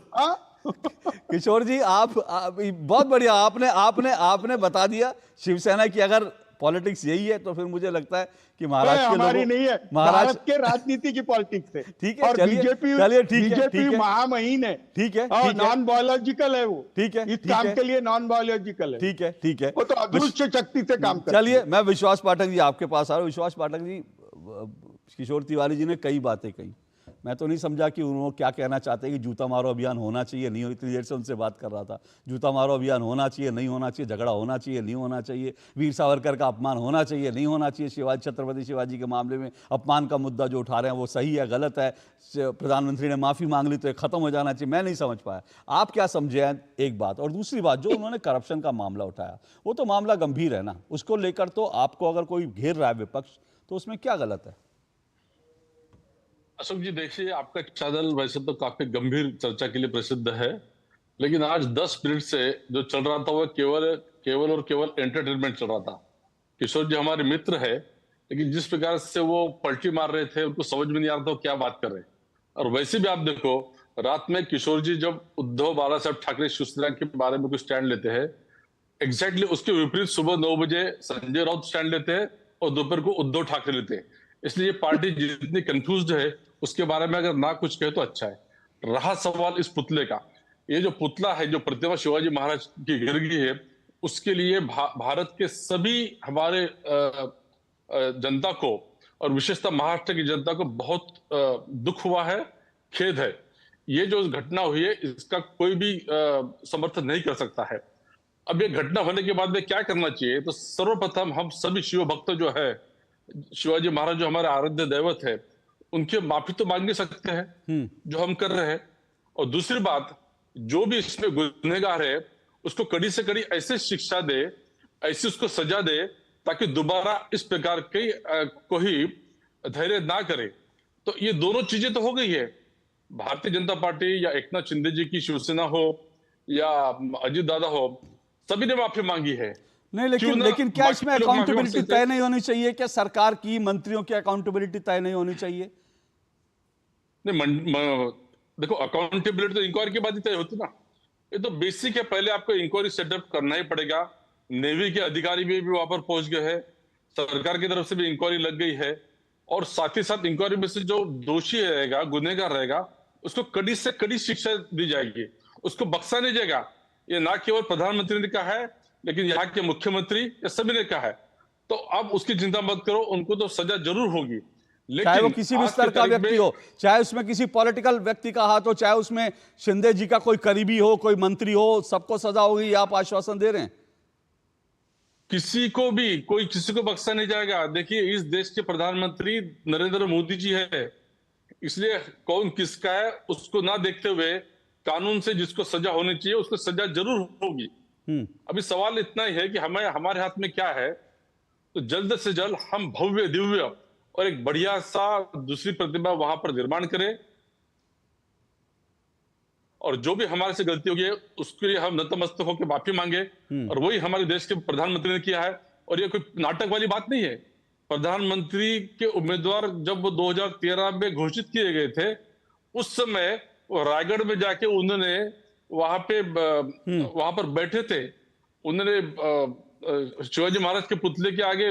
किशोर जी आप बहुत बढ़िया, आपने बता दिया शिवसेना की अगर पॉलिटिक्स यही है तो फिर मुझे लगता है कि महाराष्ट्र हमारी नहीं है, भारत के राजनीति की पॉलिटिक्स है। ठीक है, और बीजेपी महामहीन है, ठीक है, नॉन बायोलॉजिकल है वो, ठीक है, इस काम के लिए नॉन बायोलॉजिकल है, ठीक है, वो तो अदृश्य शक्ति से काम करता है। चलिए मैं विश्वास पाठक जी आपके पास आ रहा हूं। विश्वास पाठक जी, किशोर तिवारी जी ने कई बातें कही, मैं तो नहीं समझा कि उन्होंने क्या कहना चाहते हैं कि जूता मारो अभियान होना चाहिए नहीं हो। इतनी देर से उनसे बात कर रहा था, जूता मारो अभियान होना चाहिए नहीं होना चाहिए, झगड़ा होना चाहिए नहीं होना चाहिए, वीर सावरकर का अपमान होना चाहिए नहीं होना चाहिए, शिवाजी छत्रपति शिवाजी के मामले में अपमान का मुद्दा जो उठा रहे हैं वो सही है गलत है, प्रधानमंत्री ने माफी मांग ली तो ये खत्म हो जाना चाहिए। मैं नहीं समझ पाया, आप क्या समझे हैं एक बात। और दूसरी बात, जो उन्होंने करप्शन का मामला उठाया वो तो मामला गंभीर है ना, उसको लेकर तो आपको अगर कोई घेर रहा है विपक्ष तो उसमें क्या गलत है? अशोक जी देखिए, आपका चैनल वैसे तो काफी गंभीर चर्चा के लिए प्रसिद्ध है, लेकिन आज 10 मिनट से जो चल रहा था वो केवल और केवल एंटरटेनमेंट चल रहा था। किशोर जी हमारे मित्र है, लेकिन जिस प्रकार से वो पलटी मार रहे थे उनको समझ में नहीं आ रहा था वो क्या बात कर रहे। और वैसे भी आप देखो, रात में किशोर जी जब उद्धव बाला साहब ठाकरे शिवसेना के बारे में कुछ स्टैंड लेते हैं, एग्जैक्टली उसके विपरीत सुबह 9 बजे संजय राउत स्टैंड लेते हैं और दोपहर को उद्धव ठाकरे लेते हैं। इसलिए पार्टी जितनी कंफ्यूज्ड है उसके बारे में अगर ना कुछ कहे तो अच्छा है। रहा सवाल इस पुतले का, ये जो पुतला है, जो प्रतिमा शिवाजी महाराज की गिर गई है, उसके लिए भारत के सभी हमारे जनता को और विशेषतः महाराष्ट्र की जनता को बहुत दुख हुआ है, खेद है। ये जो घटना हुई है इसका कोई भी समर्थन नहीं कर सकता है। अब ये घटना होने के बाद में क्या करना चाहिए, तो सर्वप्रथम हम सभी शिव भक्त जो है, शिवाजी महाराज जो हमारे आराध्य दैवत है, उनके माफी तो मांग नहीं सकते हैं जो हम कर रहे हैं। और दूसरी बात, जो भी इसमें गुनहगार है उसको कड़ी से कड़ी ऐसे शिक्षा दे, ऐसी उसको सजा दे ताकि दोबारा इस प्रकार की कोई धैर्य ना करे। तो ये दोनों चीजें तो हो गई है। भारतीय जनता पार्टी या एकनाथ शिंदे जी की शिवसेना हो या अजित दादा हो, सभी ने माफी मांगी है। नहीं, लेकिन क्या इसमें अकाउंटेबिलिटी तय नहीं होनी चाहिए? क्या सरकार की मंत्रियों की अकाउंटेबिलिटी तय नहीं होनी चाहिए? नहीं, देखो अकाउंटेबिलिटी तो इंक्वायरी के बाद ही तय होती ना। ये तो बेसिक है, पहले आपको इंक्वायरी सेटअप करना ही पड़ेगा। नेवी के अधिकारी भी वहां पर पहुंच गए हैं, सरकार की तरफ से भी इंक्वायरी लग गई है, और साथ ही साथ इंक्वायरी में से जो दोषी रहेगा, गुनहगार रहेगा, उसको कड़ी से कड़ी शिक्षा दी जाएगी, उसको बख्शा नहीं जाएगा। ये ना केवल प्रधानमंत्री ने कहा है, लेकिन यहाँ के मुख्यमंत्री या सभी ने कहा है। तो अब उसकी चिंता मत करो, उनको तो सजा जरूर होगी। चाहे वो किसी भी स्तर का व्यक्ति हो, चाहे उसमें किसी पॉलिटिकल व्यक्ति का हाथ हो, चाहे उसमें शिंदे जी का कोई करीबी हो, कोई मंत्री हो, सबको सजा होगी, आप आश्वासन दे रहे हैं? किसी को भी, कोई किसी को बख्शा नहीं जाएगा। देखिए, इस देश के प्रधानमंत्री नरेंद्र मोदी जी है, इसलिए कौन किसका है उसको ना देखते हुए कानून से जिसको सजा होनी चाहिए उसको सजा जरूर होगी। अभी सवाल इतना ही है कि हमारे हाथ में क्या है। तो जल्द से जल्द हम भव्य दिव्य और एक बढ़िया सा दूसरी प्रतिमा वहां पर निर्माण करें, और जो भी हमारे से गलती होगी उसके लिए हम नतमस्तक होकर माफी मांगे। और वही हमारे देश के प्रधानमंत्री ने किया है। और ये कोई नाटक वाली बात नहीं है। प्रधानमंत्री के उम्मीदवार जब वो 2013 में घोषित किए गए थे, उस समय वो रायगढ़ में जाके उन्होंने वहां पर बैठे थे, उन्होंने शिवाजी महाराज के पुतले के आगे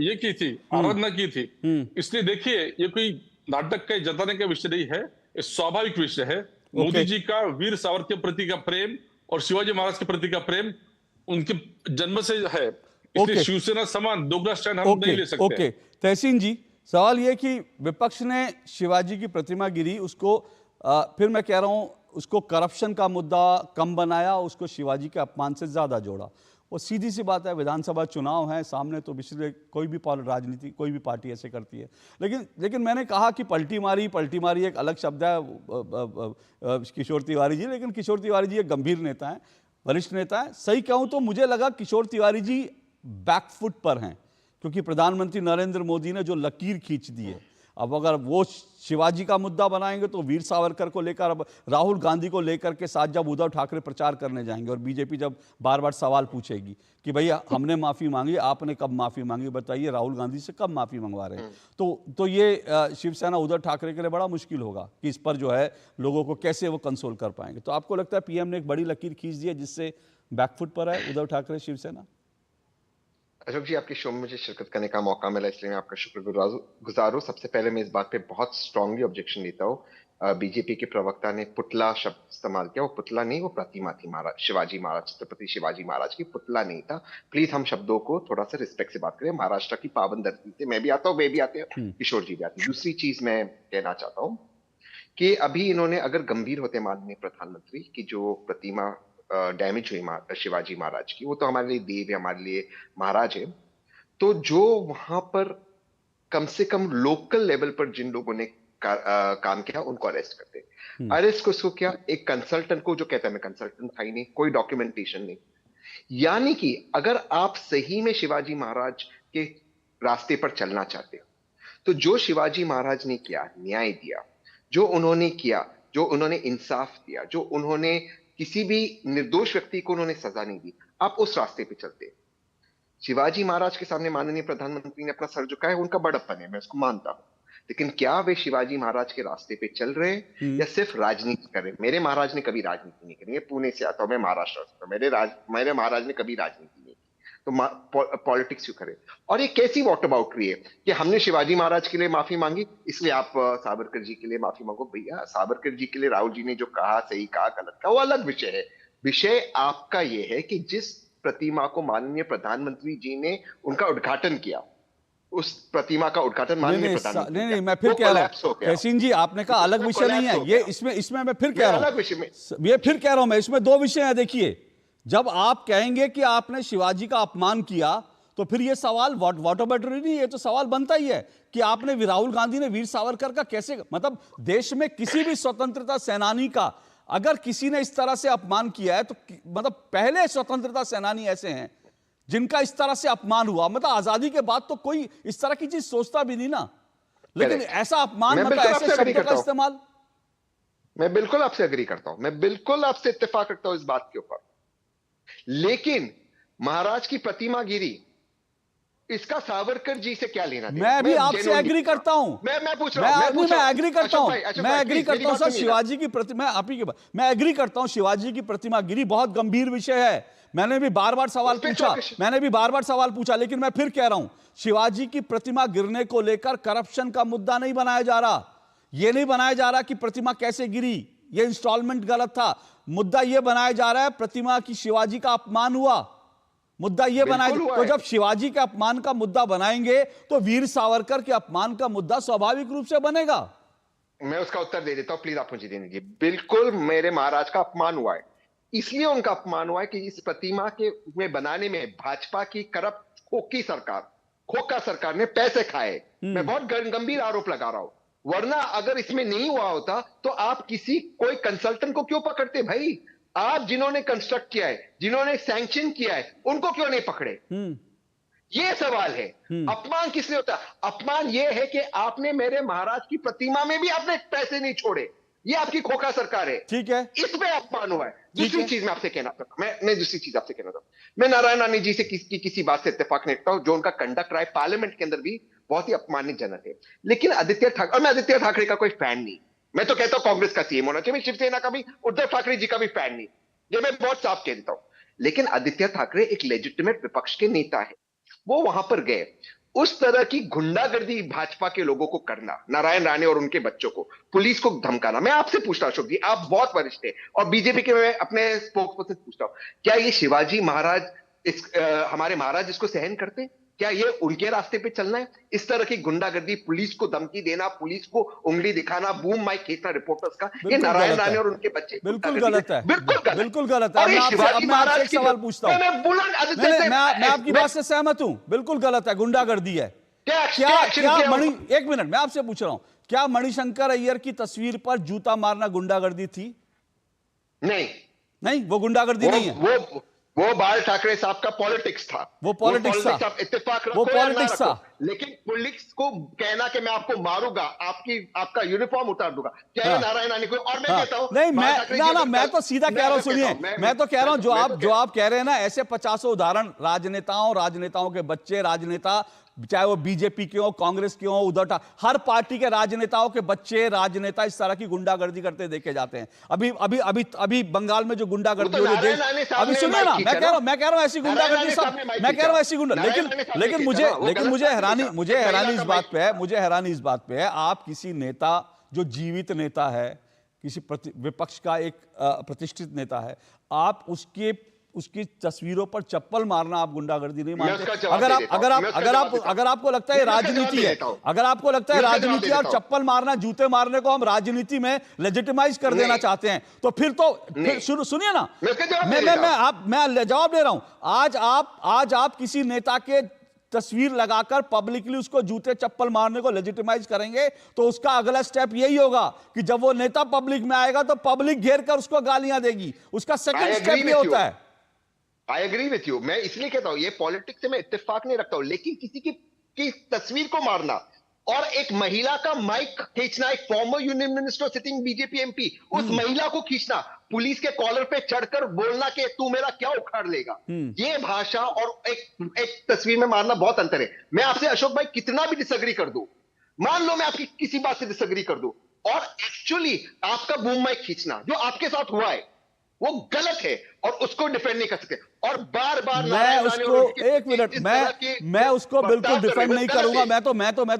ये की थी, आराधना की थी। इसलिए देखिए, ये कोई नाटक का जताने का विषय नहीं है, ये स्वाभाविक विषय है। मोदी जी का वीर सावरकर के प्रति का प्रेम और शिवाजी महाराज के प्रति का प्रेम उनके जन्म से है, इसलिए शिवसेना समान दोगला स्टैंड हम नहीं ले सकते। ओके, तहसीन जी, सवाल यह कि विपक्ष ने शिवाजी की प्रतिमा गिरी, उसको फिर मैं कह रहा हूं उसको करप्शन का मुद्दा कम बनाया, उसको शिवाजी के अपमान से ज्यादा जोड़ा। वो सीधी सी बात है, विधानसभा चुनाव है सामने, तो पिछले कोई भी राजनीति कोई भी पार्टी ऐसे करती है। लेकिन मैंने कहा कि पलटी मारी एक अलग शब्द है किशोर तिवारी जी, लेकिन किशोर तिवारी जी एक गंभीर नेता हैं, वरिष्ठ नेता हैं। सही कहूं तो मुझे लगा किशोर तिवारी जी बैकफुट पर हैं, क्योंकि प्रधानमंत्री नरेंद्र मोदी ने जो लकीर खींच दी है, अब अगर वो शिवाजी का मुद्दा बनाएंगे तो वीर सावरकर को लेकर, अब राहुल गांधी को लेकर के साथ जब उद्धव ठाकरे प्रचार करने जाएंगे और बीजेपी जब बार बार सवाल पूछेगी कि भैया हमने माफी मांगी, आपने कब माफी मांगी, बताइए राहुल गांधी से कब माफी मंगवा रहे हैं, तो ये शिवसेना उद्धव ठाकरे के लिए बड़ा मुश्किल होगा कि इस पर जो है लोगों को कैसे वो कंसोल कर पाएंगे। तो आपको लगता है पीएम ने एक बड़ी लकीर खींच दी है जिससे बैकफुट पर है उद्धव ठाकरे शिवसेना? अशोक जी, आपके शो में मुझे शिरकत करने का मौका मिला, इसलिए मैं आपका शुक्रगुजार हूं। सबसे पहले मैं इस बात पे बहुत स्ट्रांगली ऑब्जेक्शन देता हूँ, बीजेपी के प्रवक्ता ने पुतला शब्द इस्तेमाल किया। वो पुतला नहीं, वो प्रतिमा थी महाराज शिवाजी महाराज, छत्रपति शिवाजी महाराज की, पुतला नहीं था। प्लीज हम शब्दों को थोड़ा सा रिस्पेक्ट से बात करें। महाराष्ट्र की पावन धरती से मैं भी आता हूँ, वे भी आते हैं, किशोर जी भी आते हैं। दूसरी चीज मैं कहना चाहता हूँ कि अभी इन्होंने अगर गंभीर होते माननीय प्रधानमंत्री की जो प्रतिमा डैमेज हुई शिवाजी महाराज की, वो तो हमारे लिए देव है, हमारे लिए महाराज है, तो जो वहां पर कम से कम लोकल लेवल पर जिन लोगों ने काम किया उनको अरेस्ट करते। अरेस्ट को क्या, एक कंसल्टेंट को जो कहता है मैं कंसल्टेंट था ही नहीं, कोई डॉक्यूमेंटेशन नहीं। यानी कि अगर आप सही में शिवाजी महाराज के रास्ते पर चलना चाहते हो, तो जो शिवाजी महाराज ने किया, न्याय दिया, जो उन्होंने किया, जो उन्होंने इंसाफ दिया, जो उन्होंने किसी भी निर्दोष व्यक्ति को उन्होंने सजा नहीं दी, आप उस रास्ते पे चलते। शिवाजी महाराज के सामने माननीय प्रधानमंत्री ने अपना सर झुकाया, उनका बड़प्पन है, मैं उसको मानता हूं, लेकिन क्या वे शिवाजी महाराज के रास्ते पे चल रहे हैं या सिर्फ राजनीति कर रहे हैं? मेरे महाराज ने कभी राजनीति नहीं करी, मैं पुणे से आता हूं, मैं महाराष्ट्र से, मेरे महाराज ने कभी राजनीति नहीं की, तो पॉलिटिक्स क्यों करे? और ये कैसी वॉट अबाउटरी है कि हमने शिवाजी महाराज के लिए माफी मांगी इसलिए आप सावरकर जी के लिए माफी मांगो? भैया, सावरकर जी के लिए राहुल जी ने जो कहा, सही कहा गलत कहा, वो अलग विषय है। विषय आपका ये है कि जिस प्रतिमा को माननीय प्रधानमंत्री जी ने उनका उद्घाटन किया, उस प्रतिमा का उद्घाटन माननीय प्रधानमंत्री नहीं, मैं फिर कह रहा हूं तहसीन जी, आपने कहा अलग विषय नहीं है ये, इसमें मैं फिर कह रहा हूं, ये फिर कह रहा हूं मैं, इसमें दो विषय है। देखिए, जब आप कहेंगे कि आपने शिवाजी का अपमान किया, तो फिर ये सवाल व्हाट अबाउट नहीं, ये तो सवाल बनता ही है कि आपने राहुल गांधी ने वीर सावरकर का कैसे, मतलब देश में किसी भी स्वतंत्रता सेनानी का अगर किसी ने इस तरह से अपमान किया है, तो मतलब पहले स्वतंत्रता सेनानी ऐसे हैं जिनका इस तरह से अपमान हुआ, मतलब आजादी के बाद तो कोई इस तरह की चीज सोचता भी नहीं ना, लेकिन ऐसा अपमान, मतलब ऐसे शब्दों का इस्तेमाल। मैं बिल्कुल आपसे एग्री करता हूं, मैं बिल्कुल आपसे इत्तेफाक रखता हूं इस बात के ऊपर, लेकिन महाराज की प्रतिमा गिरी, इसका सावरकर जी से क्या लेना देना? मैं भी आपसे एग्री करता हूं, मैं पूछ रहा हूं, मैं एग्री करता हूं सर, शिवाजी की प्रतिमा, आप ही के बाद मैं एग्री करता हूं, शिवाजी की प्रतिमा गिरी बहुत गंभीर विषय है, मैंने भी बार बार सवाल पूछा, लेकिन मैं फिर कह रहा हूं, शिवाजी की प्रतिमा गिरने को लेकर करप्शन का मुद्दा नहीं बनाया जा रहा, यह नहीं बनाया जा रहा कि प्रतिमा कैसे गिरी, यह इंस्टॉलमेंट गलत था, मुद्दा यह बनाया जा रहा है प्रतिमा की शिवाजी का अपमान हुआ, मुद्दा ये बनाए, बिल्कुल हुआ तो है। जब शिवाजी के अपमान का मुद्दा बनाएंगे तो वीर सावरकर के अपमान का मुद्दा स्वाभाविक रूप से बनेगा। मैं उसका उत्तर दे देता हूं, प्लीज आप मुझे देने दीजिए। बिल्कुल मेरे महाराज का अपमान हुआ है, इसलिए उनका अपमान हुआ है कि इस प्रतिमा के में बनाने में भाजपा की करप्ट खोखा सरकार ने पैसे खाए। मैं बहुत गंभीर आरोप लगा रहा हूं, वरना अगर इसमें नहीं हुआ होता तो आप कोई कंसल्टेंट को क्यों पकड़ते भाई? आप जिन्होंने कंस्ट्रक्ट किया है, जिन्होंने सैंक्शन किया है, उनको क्यों नहीं पकड़े? ये सवाल है। अपमान किस लिए होता है? अपमान ये है कि आपने मेरे महाराज की प्रतिमा में भी आपने पैसे नहीं छोड़े। ये आपकी खोखा सरकार है, ठीक है, इसमें अपमान हुआ है। दूसरी चीज मैं आपसे कहना चाहता हूं, मैं दूसरी चीज आपसे कहना चाहता हूं, मैं नारायण राणे जी से किसी बात से इत्तेफाक नहीं रखता हूं। जो उनका कंडक्ट रहा है पार्लियामेंट के अंदर भी बहुत ही अपमानजनक है। लेकिन आदित्य ठाकरे, और मैं आदित्य ठाकरे का कोई फैन नहीं, मैं तो कहता हूं कांग्रेस का सीएम होना चाहिए, मैं शिवसेना का भी, उद्धव ठाकरे जी का भी फैन नहीं, ये मैं बहुत साफ कह देता हूं। लेकिन आदित्य ठाकरे एक लेजिटिमेट विपक्ष के नेता है, वो वहां पर गए, उस तरह की गुंडागर्दी भाजपा के लोगों को करना, नारायण राणे और उनके बच्चों को, पुलिस को धमकाना। मैं आपसे पूछता हूं अशोक जी, आप बहुत वरिष्ठ हैं और बीजेपी के, मैं अपने स्पोक्सपर्सन से पूछता हूं, क्या ये शिवाजी महाराज हमारे महाराज इसको सहन करते? क्या ये उनके रास्ते पे चलना है? इस तरह की गुंडागर्दी, पुलिस को धमकी देना, पुलिस को उंगली दिखाना, बूम माइक खींचना रिपोर्टर्स का, ये नारायण राणे और उनके बच्चे बिल्कुल गलत है, बिल्कुल गलत है। मैं आपसे एक सवाल पूछता हूं, मैं आपकी बात से सहमत हूं, बिल्कुल गलत है, गुंडागर्दी है। क्या एक मिनट, मैं आपसे पूछ रहा हूं, क्या मणिशंकर अय्यर की तस्वीर पर जूता मारना गुंडागर्दी थी? नहीं, वो गुंडागर्दी नहीं है। वो बाल ठाकरे साहब का पॉलिटिक्स था, वो पॉलिटिक्स था, इत्तेफाक रखो, वो पॉलिटिक्स था। लेकिन पुलिस को कहना कि मैं आपको मारूंगा, आपका यूनिफॉर्म उतार दूंगा, क्या ये नारायण राणे को? और मैं कहता हूं, नहीं, मैं तो सीधा कह रहा हूं, सुनिए, मैं तो कह रहा हूं, जो आप कह रहे हैं ना, ऐसे 50 उदाहरण राजनेताओं के बच्चे, राजनेता, चाहे वो बीजेपी के हो, कांग्रेस के हो, उधर हर पार्टी के राजनेताओं के बच्चे, राजनेता इस तरह की गुंडागर्दी करते देखे जाते हैं। अभी बंगाल में जो गुंडागर्दी हो रही है, अभी सुनिए ना, मैं कह रहा हूं ऐसी गुंडागर्दी, लेकिन मुझे हैरानी इस बात पे है, आप किसी नेता जो जीवित नेता है, किसी विपक्ष का एक प्रतिष्ठित नेता है, आप उसकी तस्वीरों पर चप्पल मारना आप गुंडागर्दी नहीं मानते? अगर आपको लगता है राजनीति है, अगर आपको लगता है राजनीति और चप्पल मारना, जूते मारने को हम राजनीति में लेजिटिमाइज कर देना चाहते हैं, तो फिर सुनिए ना, मैं जवाब दे रहा हूं। आज आप किसी नेता के तस्वीर लगाकर पब्लिकली उसको जूते चप्पल मारने को लेजिटिमाइज करेंगे, तो उसका अगला स्टेप यही होगा कि जब वो नेता पब्लिक में आएगा तो पब्लिक घेर कर उसको गालियां देगी। उसका सेकंड स्टेप ये होता है। आई एग्री विथ यू, मैं इसलिए कहता हूं, ये पॉलिटिक्स से मैं इत्तेफाक नहीं रखता हूं, लेकिन किसी की तस्वीर को मारना और एक महिला का माइक खींचना, एक former union minister sitting BJP MP, उस महिला को खींचना, पुलिस के कॉलर पे चढ़कर बोलना कि तू मेरा क्या उखाड़ लेगा, ये भाषा और एक तस्वीर में मारना बहुत अंतर है। मैं आपसे अशोक भाई कितना भी डिसएग्री कर दूं, मान लो मैं आपकी किसी बात से डिसएग्री कर दूं, और एक्चुअली आपका बूम माइक खींचना जो आपके साथ हुआ है वो गलत है और उसको डिफेंड नहीं कर सकते। और बार बार मैं उसको, एक मिनट, मैं उसको बिल्कुल डिफेंड नहीं करूंगा। मैं तो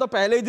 पहले ही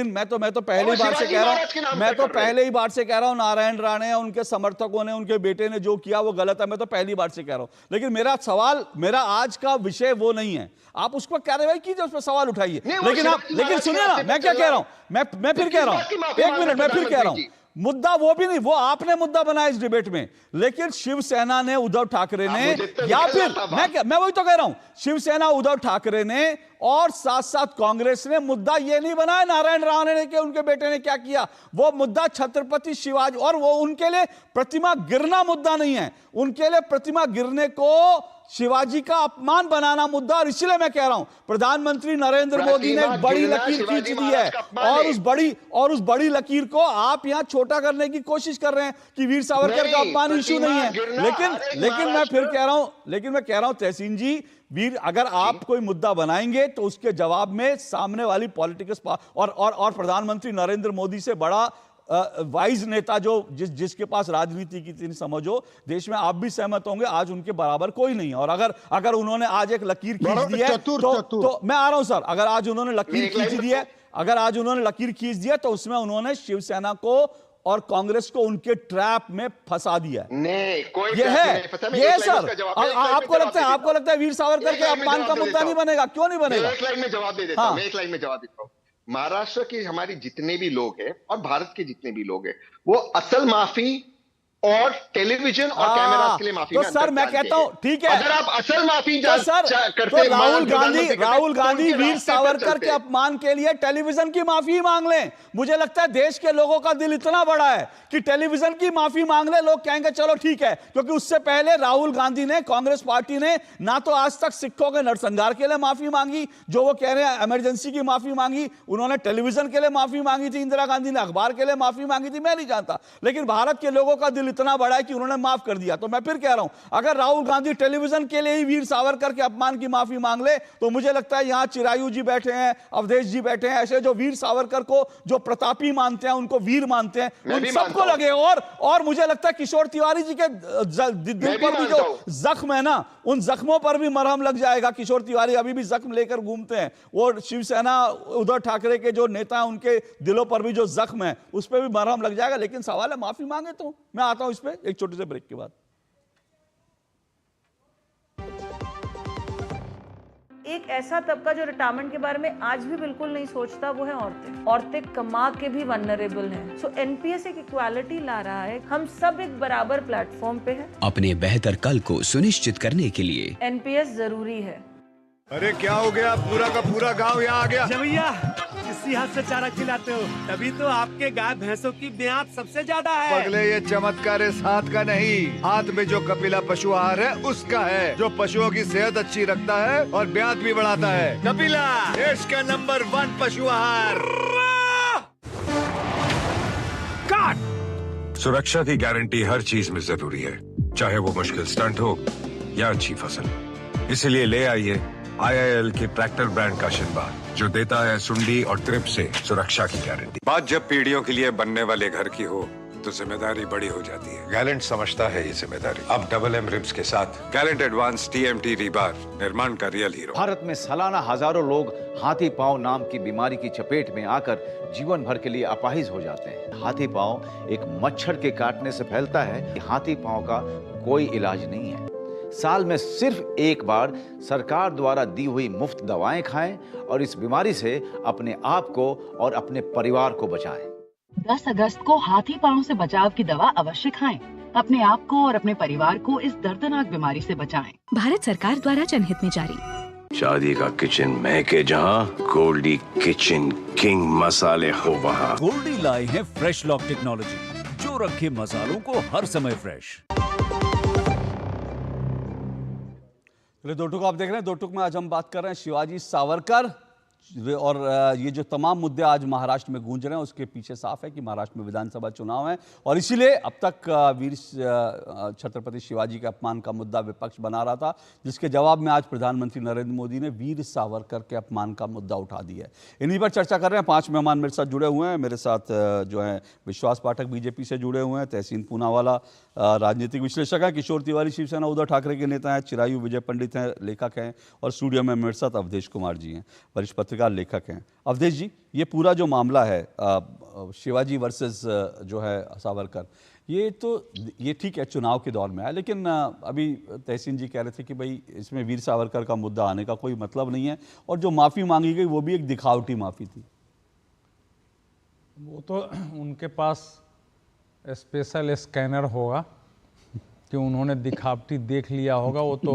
बार से कह रहा हूं नारायण राणे और उनके समर्थकों ने, उनके बेटे ने जो किया वो गलत है, मैं तो पहली बार से कह रहा हूं। लेकिन मेरा आज का विषय वो नहीं है, आप उसको कार्रवाई कीजिए, उस पर सवाल उठाइए। लेकिन सुनिए ना, मैं क्या कह रहा हूं, मैं फिर कह रहा हूं, एक मिनट, मैं फिर कह रहा हूं, मुद्दा वो भी नहीं, वो आपने मुद्दा बनाया इस डिबेट में, लेकिन शिवसेना ने, उद्धव ठाकरे ने, या फिर मैं वही तो कह रहा हूं, शिवसेना, उद्धव ठाकरे ने और साथ साथ कांग्रेस ने मुद्दा ये नहीं बनाया नारायण राणे ने कि उनके बेटे ने क्या किया। वो मुद्दा छत्रपति शिवाजी, और वो उनके लिए प्रतिमा गिरना मुद्दा नहीं है, उनके लिए प्रतिमा गिरने को शिवाजी का अपमान बनाना मुद्दा। और इसलिए मैं कह रहा हूं प्रधानमंत्री नरेंद्र मोदी ने एक बड़ी लकीर खींच दी है, और उस बड़ी लकीर को आप यहां छोटा करने की कोशिश कर रहे हैं कि वीर सावरकर का अपमान इश्यू नहीं है। लेकिन मैं कह रहा हूं तहसीन जी, वीर, अगर आप कोई मुद्दा बनाएंगे तो उसके जवाब में सामने वाली पॉलिटिक्स और प्रधानमंत्री नरेंद्र मोदी से बड़ा वाइज नेता जो जिसके पास राजनीति की इतनी समझ हो देश में, आप भी सहमत होंगे, आज उनके बराबर कोई नहीं है। और अगर उन्होंने आज एक लकीर खींच दी है तो मैं आ रहा हूं सर, अगर आज उन्होंने लकीर खींच दी है तो उसमें उन्होंने शिवसेना को और कांग्रेस को उनके ट्रैप में फंसा दिया है। नहीं, कोई ये ट्रैप है, नहीं फंसा। मैं ये एक लाइन सर। में उसका जवाब- आपको लगता है वीर सावरकर के अपमान का मुद्दा नहीं बनेगा? क्यों नहीं बनेगा? एक लाइन में जवाब दे देता हूं, मैं एक लाइन में जवाब देता हूं। महाराष्ट्र के हमारे जितने भी लोग हैं और भारत के जितने भी लोग हैं, वो असल माफी और टेलीविजन और कैमरास के लिए माफी तो में सर अंतर मैं जानते कहता हूं हैं। ठीक है, अगर आप असल माफी तो सर करते तो राहुल प्रधानमंत्री गांधी तो वीर उनके सावरकर रास्ते के पे अपमान के लिए टेलीविजन की माफी मांग लें। मुझे लगता है देश के लोगों का दिल इतना बड़ा है कि टेलीविजन की माफी मांग ले, लोग कहेंगे चलो ठीक है। क्योंकि उससे पहले राहुल गांधी ने, कांग्रेस पार्टी ने ना तो आज तक सिखों के नरसंहार के लिए माफी मांगी, जो वो कह रहे हैं इमरजेंसी की माफी मांगी, उन्होंने टेलीविजन के लिए माफी मांगी थी, इंदिरा गांधी ने अखबार के लिए माफी मांगी थी, मैं नहीं जानता। लेकिन भारत के लोगों का दिल इतना बड़ा है कि उन्होंने माफ कर दिया। तो मैं फिर कह रहा हूं, अगर राहुल गांधी टेलीविजन के लिए ही वीर सावरकर के अपमान की माफी मांग ले, तो मुझे लगता है यहां चिरायु जी बैठे हैं, अवधेश जी बैठे हैं, ऐसे जो वीर सावरकर को जो प्रतापी मानते हैं, उनको वीर मानते हैं, उन सबको लगे। और मुझे लगता है किशोर तिवारी जी के दिल पर भी जो जख्म है ना, उन जख्मों पर भी मरहम लग जाएगा। किशोर तिवारी अभी भी जख्म लेकर घूमते हैं। वो शिवसेना, उद्धव ठाकरे के जो नेता हैं, उनके दिलों पर भी जो जख्म है, उस पर भी मरहम लग जाएगा। लेकिन सवाल है माफी मांगे तो। मैं आता हूं इस पर एक छोटे से ब्रेक के बाद। एक ऐसा तबका जो रिटायरमेंट के बारे में आज भी बिल्कुल नहीं सोचता, वो है औरतें। औरतें कमा के भी वल्नरेबल हैं। सो एनपीएस एक इक्वालिटी ला रहा है। हम सब एक बराबर प्लेटफॉर्म पे हैं। अपने बेहतर कल को सुनिश्चित करने के लिए एनपीएस जरूरी है। अरे क्या हो गया, पूरा का पूरा गांव यहाँ आ गया। भैया इसी हाथ से चारा खिलाते हो, तभी तो आपके गाय भैंसों की ब्याज सबसे ज्यादा है। पगले, ये चमत्कार इस हाथ का नहीं, हाथ में जो कपिला पशु आहार है उसका है, जो पशुओं की सेहत अच्छी रखता है और ब्याज भी बढ़ाता है। कपिला, देश का नंबर 1 पशु आहार। काट। सुरक्षा की गारंटी हर चीज में जरूरी है, चाहे वो मुश्किल स्टंट हो या अच्छी फसल। इसीलिए ले आइए IIL के ट्रैक्टर ब्रांड का शिनबार, जो देता है सुंडी और ट्रिप से सुरक्षा की गारंटी। बात जब पीढ़ियों के लिए बनने वाले घर की हो तो जिम्मेदारी बड़ी हो जाती है। गैलेंट समझता है ये जिम्मेदारी। अब डबल M रिब्स के साथ गैलेंट एडवांस TMT रीबार निर्माण का रियल हीरो। भारत में सालाना हजारों लोग हाथी पांव नाम की बीमारी की चपेट में आकर जीवन भर के लिए अपाहिज हो जाते हैं। हाथी पांव एक मच्छर के काटने से फैलता है। हाथी पांव का कोई इलाज नहीं है। साल में सिर्फ एक बार सरकार द्वारा दी हुई मुफ्त दवाएं खाएं और इस बीमारी से अपने आप को और अपने परिवार को बचाएं। 10 अगस्त को हाथी पांव से बचाव की दवा अवश्य खाएं। अपने आप को और अपने परिवार को इस दर्दनाक बीमारी से बचाएं। भारत सरकार द्वारा जनहित में जारी। शादी का किचन महके जहां, गोल्डी किचन किंग मसाले हो वहां। गोल्डी लाए हैं फ्रेश लॉक टेक्नोलॉजी, जो रखे मसालों को हर समय फ्रेश। दो टुक आप देख रहे हैं। दो टुक में आज हम बात कर रहे हैं शिवाजी सावरकर, और ये जो तमाम मुद्दे आज महाराष्ट्र में गूंज रहे हैं, उसके पीछे साफ है कि महाराष्ट्र में विधानसभा चुनाव है और इसीलिए अब तक वीर छत्रपति शिवाजी के अपमान का मुद्दा विपक्ष बना रहा था, जिसके जवाब में आज प्रधानमंत्री नरेंद्र मोदी ने वीर सावरकर के अपमान का मुद्दा उठा दिया है। इन्हीं पर चर्चा कर रहे हैं। 5 मेहमान मेरे साथ जुड़े हुए हैं। मेरे साथ जो है विश्वास पाठक बीजेपी से जुड़े हुए हैं, तहसीन पूनावाला राजनीतिक विश्लेषक हैं, किशोर तिवारी शिवसेना उद्धव ठाकरे के नेता हैं, चिरायु विजय पंडित हैं, लेखक हैं, और स्टूडियो में मेरे साथ अवधेश कुमार जी हैं, वरिष्ठ पत्रकार लेखक हैं। अवधेश जी, ये पूरा जो मामला है शिवाजी वर्सेस जो है सावरकर, ये ठीक है चुनाव के दौर में है, लेकिन अभी तहसीन जी कह रहे थे कि भाई इसमें वीर सावरकर का मुद्दा आने का कोई मतलब नहीं है, और जो माफ़ी मांगी गई वो भी एक दिखावटी माफ़ी थी। वो तो उनके पास स्पेशल स्कैनर होगा कि उन्होंने दिखावटी देख लिया होगा। वो तो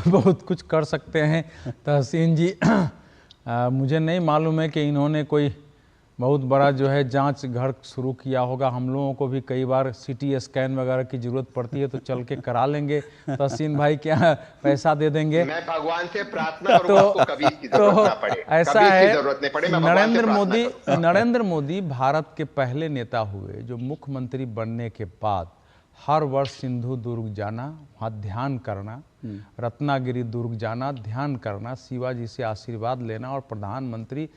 बहुत कुछ कर सकते हैं तहसीन जी। मुझे नहीं मालूम है कि इन्होंने कोई बहुत बड़ा जो है जांच घर शुरू किया होगा। हम लोगों को भी कई बार CT स्कैन वगैरह की जरूरत पड़ती है तो चल के करा लेंगे। तहसीन भाई क्या पैसा दे देंगे? मैं भगवान से प्रार्थना करूंगा आपको कभी इसकी जरूरत ना पड़े। ऐसा कभी है, इसकी जरूरत नहीं पड़े। मैं भगवान से प्रार्थना करूंगा। नरेंद्र मोदी भारत के पहले नेता हुए जो मुख्यमंत्री बनने के बाद हर वर्ष सिंधु दुर्ग जाना, वहाँ ध्यान करना, रत्नागिरी दुर्ग जाना, ध्यान करना, शिवाजी से आशीर्वाद लेना, और प्रधानमंत्री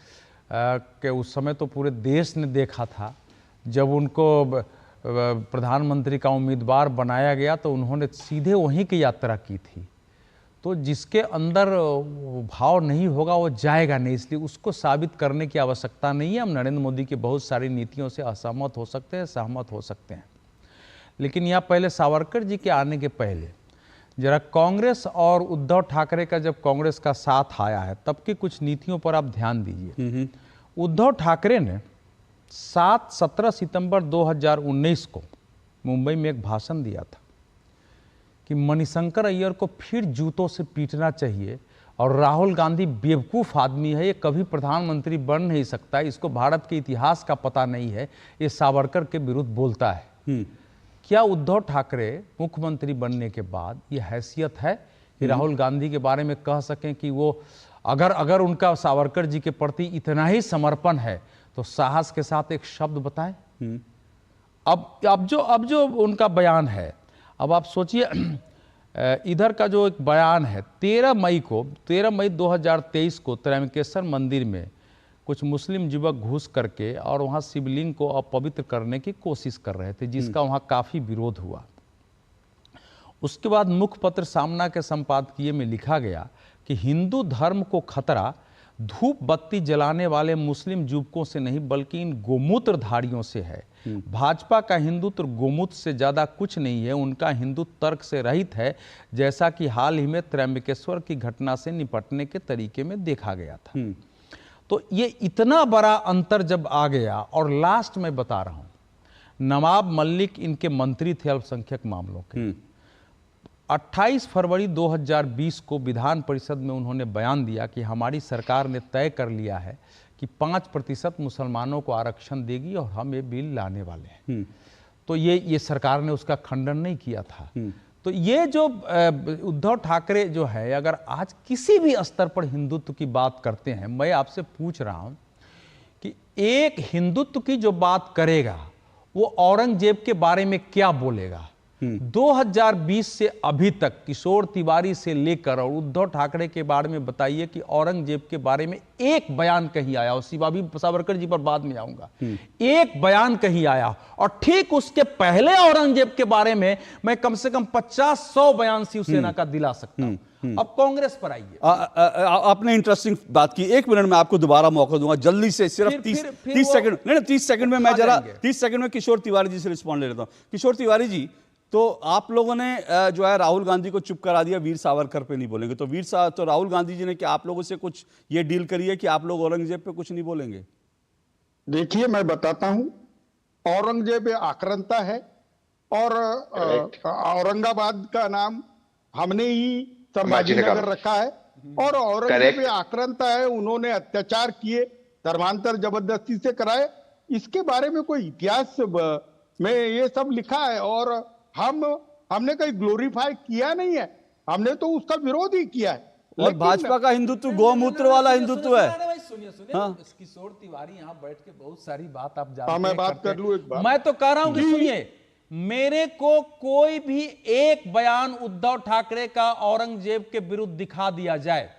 के उस समय तो पूरे देश ने देखा था जब उनको प्रधानमंत्री का उम्मीदवार बनाया गया तो उन्होंने सीधे वहीं की यात्रा की थी। तो जिसके अंदर भाव नहीं होगा वो जाएगा नहीं, इसलिए उसको साबित करने की आवश्यकता नहीं है। हम नरेंद्र मोदी की बहुत सारी नीतियों से असहमत हो सकते हैं, सहमत हो सकते हैं, लेकिन यहाँ पहले सावरकर जी के आने के पहले जरा कांग्रेस और उद्धव ठाकरे का जब कांग्रेस का साथ आया है तब की कुछ नीतियों पर आप ध्यान दीजिए। उद्धव ठाकरे ने 17 सितंबर 2019 को मुंबई में एक भाषण दिया था कि मणिशंकर अय्यर को फिर जूतों से पीटना चाहिए और राहुल गांधी बेवकूफ़ आदमी है, ये कभी प्रधानमंत्री बन नहीं सकता, इसको भारत के इतिहास का पता नहीं है, ये सावरकर के विरुद्ध बोलता है। क्या उद्धव ठाकरे मुख्यमंत्री बनने के बाद ये हैसियत है कि राहुल गांधी के बारे में कह सकें कि वो अगर उनका सावरकर जी के प्रति इतना ही समर्पण है तो साहस के साथ एक शब्द बताएं? अब जो उनका बयान है, अब आप सोचिए इधर का जो एक बयान है 13 मई 2023 को त्रयंबकेश्वर मंदिर में कुछ मुस्लिम युवक घुस करके और वहाँ शिवलिंग को अपवित्र करने की कोशिश कर रहे थे, जिसका वहाँ काफ़ी विरोध हुआ। उसके बाद मुखपत्र सामना के संपादकीय में लिखा गया कि हिंदू धर्म को खतरा धूप बत्ती जलाने वाले मुस्लिम युवकों से नहीं बल्कि इन गोमूत्रधारियों से है। भाजपा का हिंदुत्व गोमूत्र से ज़्यादा कुछ नहीं है, उनका हिंदू तर्क से रहित है, जैसा कि हाल ही में त्रयंबकेश्वर की घटना से निपटने के तरीके में देखा गया था। तो ये इतना बड़ा अंतर जब आ गया, और लास्ट में बता रहा हूँ, नवाब मलिक इनके मंत्री थे अल्पसंख्यक मामलों के। 28 फरवरी 2020 को विधान परिषद में उन्होंने बयान दिया कि हमारी सरकार ने तय कर लिया है कि 5% मुसलमानों को आरक्षण देगी और हम ये बिल लाने वाले हैं। तो ये सरकार ने उसका खंडन नहीं किया था। तो ये जो उद्धव ठाकरे जो है, अगर आज किसी भी स्तर पर हिंदुत्व की बात करते हैं, मैं आपसे पूछ रहा हूं कि एक हिंदुत्व की जो बात करेगा वो औरंगजेब के बारे में क्या बोलेगा? 2020 से अभी तक किशोर तिवारी से लेकर और उद्धव ठाकरे के बारे में बताइए कि औरंगजेब के बारे में एक बयान कहीं आया हो। शिवाजी सावरकर जी पर बाद में आऊंगा, एक बयान कहीं आया। और ठीक उसके पहले औरंगजेब के बारे में मैं कम से कम 50-100 बयान शिवसेना का दिला सकता हूं। अब कांग्रेस पर आइए। आपने इंटरेस्टिंग बात की, 1 मिनट में आपको दोबारा मौका दूंगा, जल्दी से, सिर्फ 30 सेकंड, नहीं 30 सेकंड में मैं जरा 30 सेकंड में किशोर तिवारी जी से रिस्पॉन्ड ले लेता हूं। किशोर तिवारी जी, तो आप लोगों ने जो है राहुल गांधी को चुप करा दिया, वीर सावरकर पे नहीं बोलेंगे, तो राहुल गांधी जी ने क्या आप लोगों से कुछ ये डील करी है कि आप लोग औरंगजेब पे कुछ नहीं बोलेंगे? देखिए, मैं बताता हूं, औरंगजेब आक्रांता है और औरंगाबाद का नाम हमने ही संभाजीनगर रखा है और औरंगजेब आक्रांता है। उन्होंने अत्याचार किए, धर्मांतर जबरदस्ती से कराए, इसके बारे में कोई इतिहास में ये सब लिखा है और हमने कहीं ग्लोरीफाई किया नहीं है, हमने तो उसका विरोध ही किया है। और भाजपा का हिंदुत्व गोमूत्र वाला हिंदुत्व है। सुनिए हाँ? किशोर तिवारी यहाँ बैठ के बहुत सारी बात आप जानते हैं। मैं बात कर लूं एक बार? मैं तो कह रहा हूं कि सुनिए, मेरे को कोई भी एक बयान उद्धव ठाकरे का औरंगजेब के विरुद्ध दिखा दिया जाए,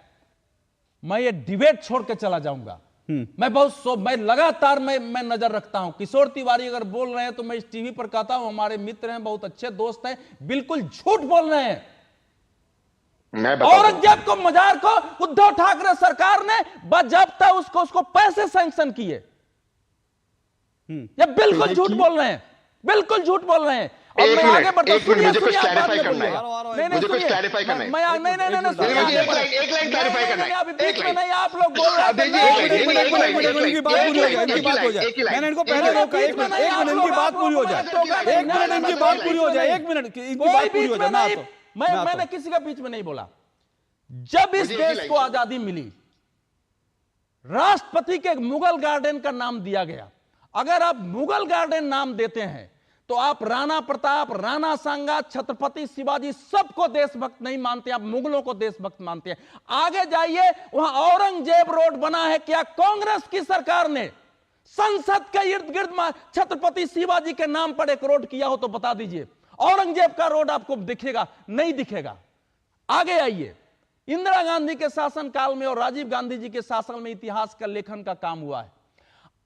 मैं ये डिबेट छोड़ के चला जाऊंगा। मैं लगातार मैं नजर रखता हूं। किशोर तिवारी अगर बोल रहे हैं तो मैं इस टीवी पर कहता हूं हमारे मित्र हैं, बहुत अच्छे दोस्त हैं, बिल्कुल झूठ बोल रहे हैं। औरंगजेब को, मजार को उद्धव ठाकरे सरकार ने बाजाबता उसको पैसे सैंक्शन किए। ये बिल्कुल झूठ बोल रहे हैं, बिल्कुल झूठ बोल रहे हैं। और मैं आगे बढ़ता हूं, मुझे कुछ क्लैरिफाई करना है, मुझे कुछ क्लैरिफाई करना है। मैं नहीं एक लाइन क्लैरिफाई करना है। अभी बीच में नहीं, आप लोग बोल रहे हैं। इनकी बात पूरी हो जाए, इनकी बात हो जाए। मैंने इनको पहले रोका, 1 मिनट इनकी बात पूरी हो जाए, 1 मिनट इनकी बात पूरी हो जाए, 1 मिनट इनकी बात पूरी हो जाए। मैंने किसी का बीच में नहीं बोला। जब इस देश को आजादी मिली, राष्ट्रपति के मुगल गार्डन का नाम दिया गया। अगर आप मुगल गार्डन नाम देते हैं तो आप राणा प्रताप, राणा सांगा, छत्रपति शिवाजी सबको देशभक्त नहीं मानते, आप मुगलों को देशभक्त मानते हैं। आगे जाइए, वहां औरंगजेब रोड बना है। क्या कांग्रेस की सरकार ने संसद के इर्द गिर्द छत्रपति शिवाजी के नाम पर एक रोड किया हो तो बता दीजिए। औरंगजेब का रोड आपको दिखेगा? नहीं दिखेगा। आगे आइए, इंदिरा गांधी के शासन काल में और राजीव गांधी जी के शासन में इतिहास का लेखन का काम हुआ है।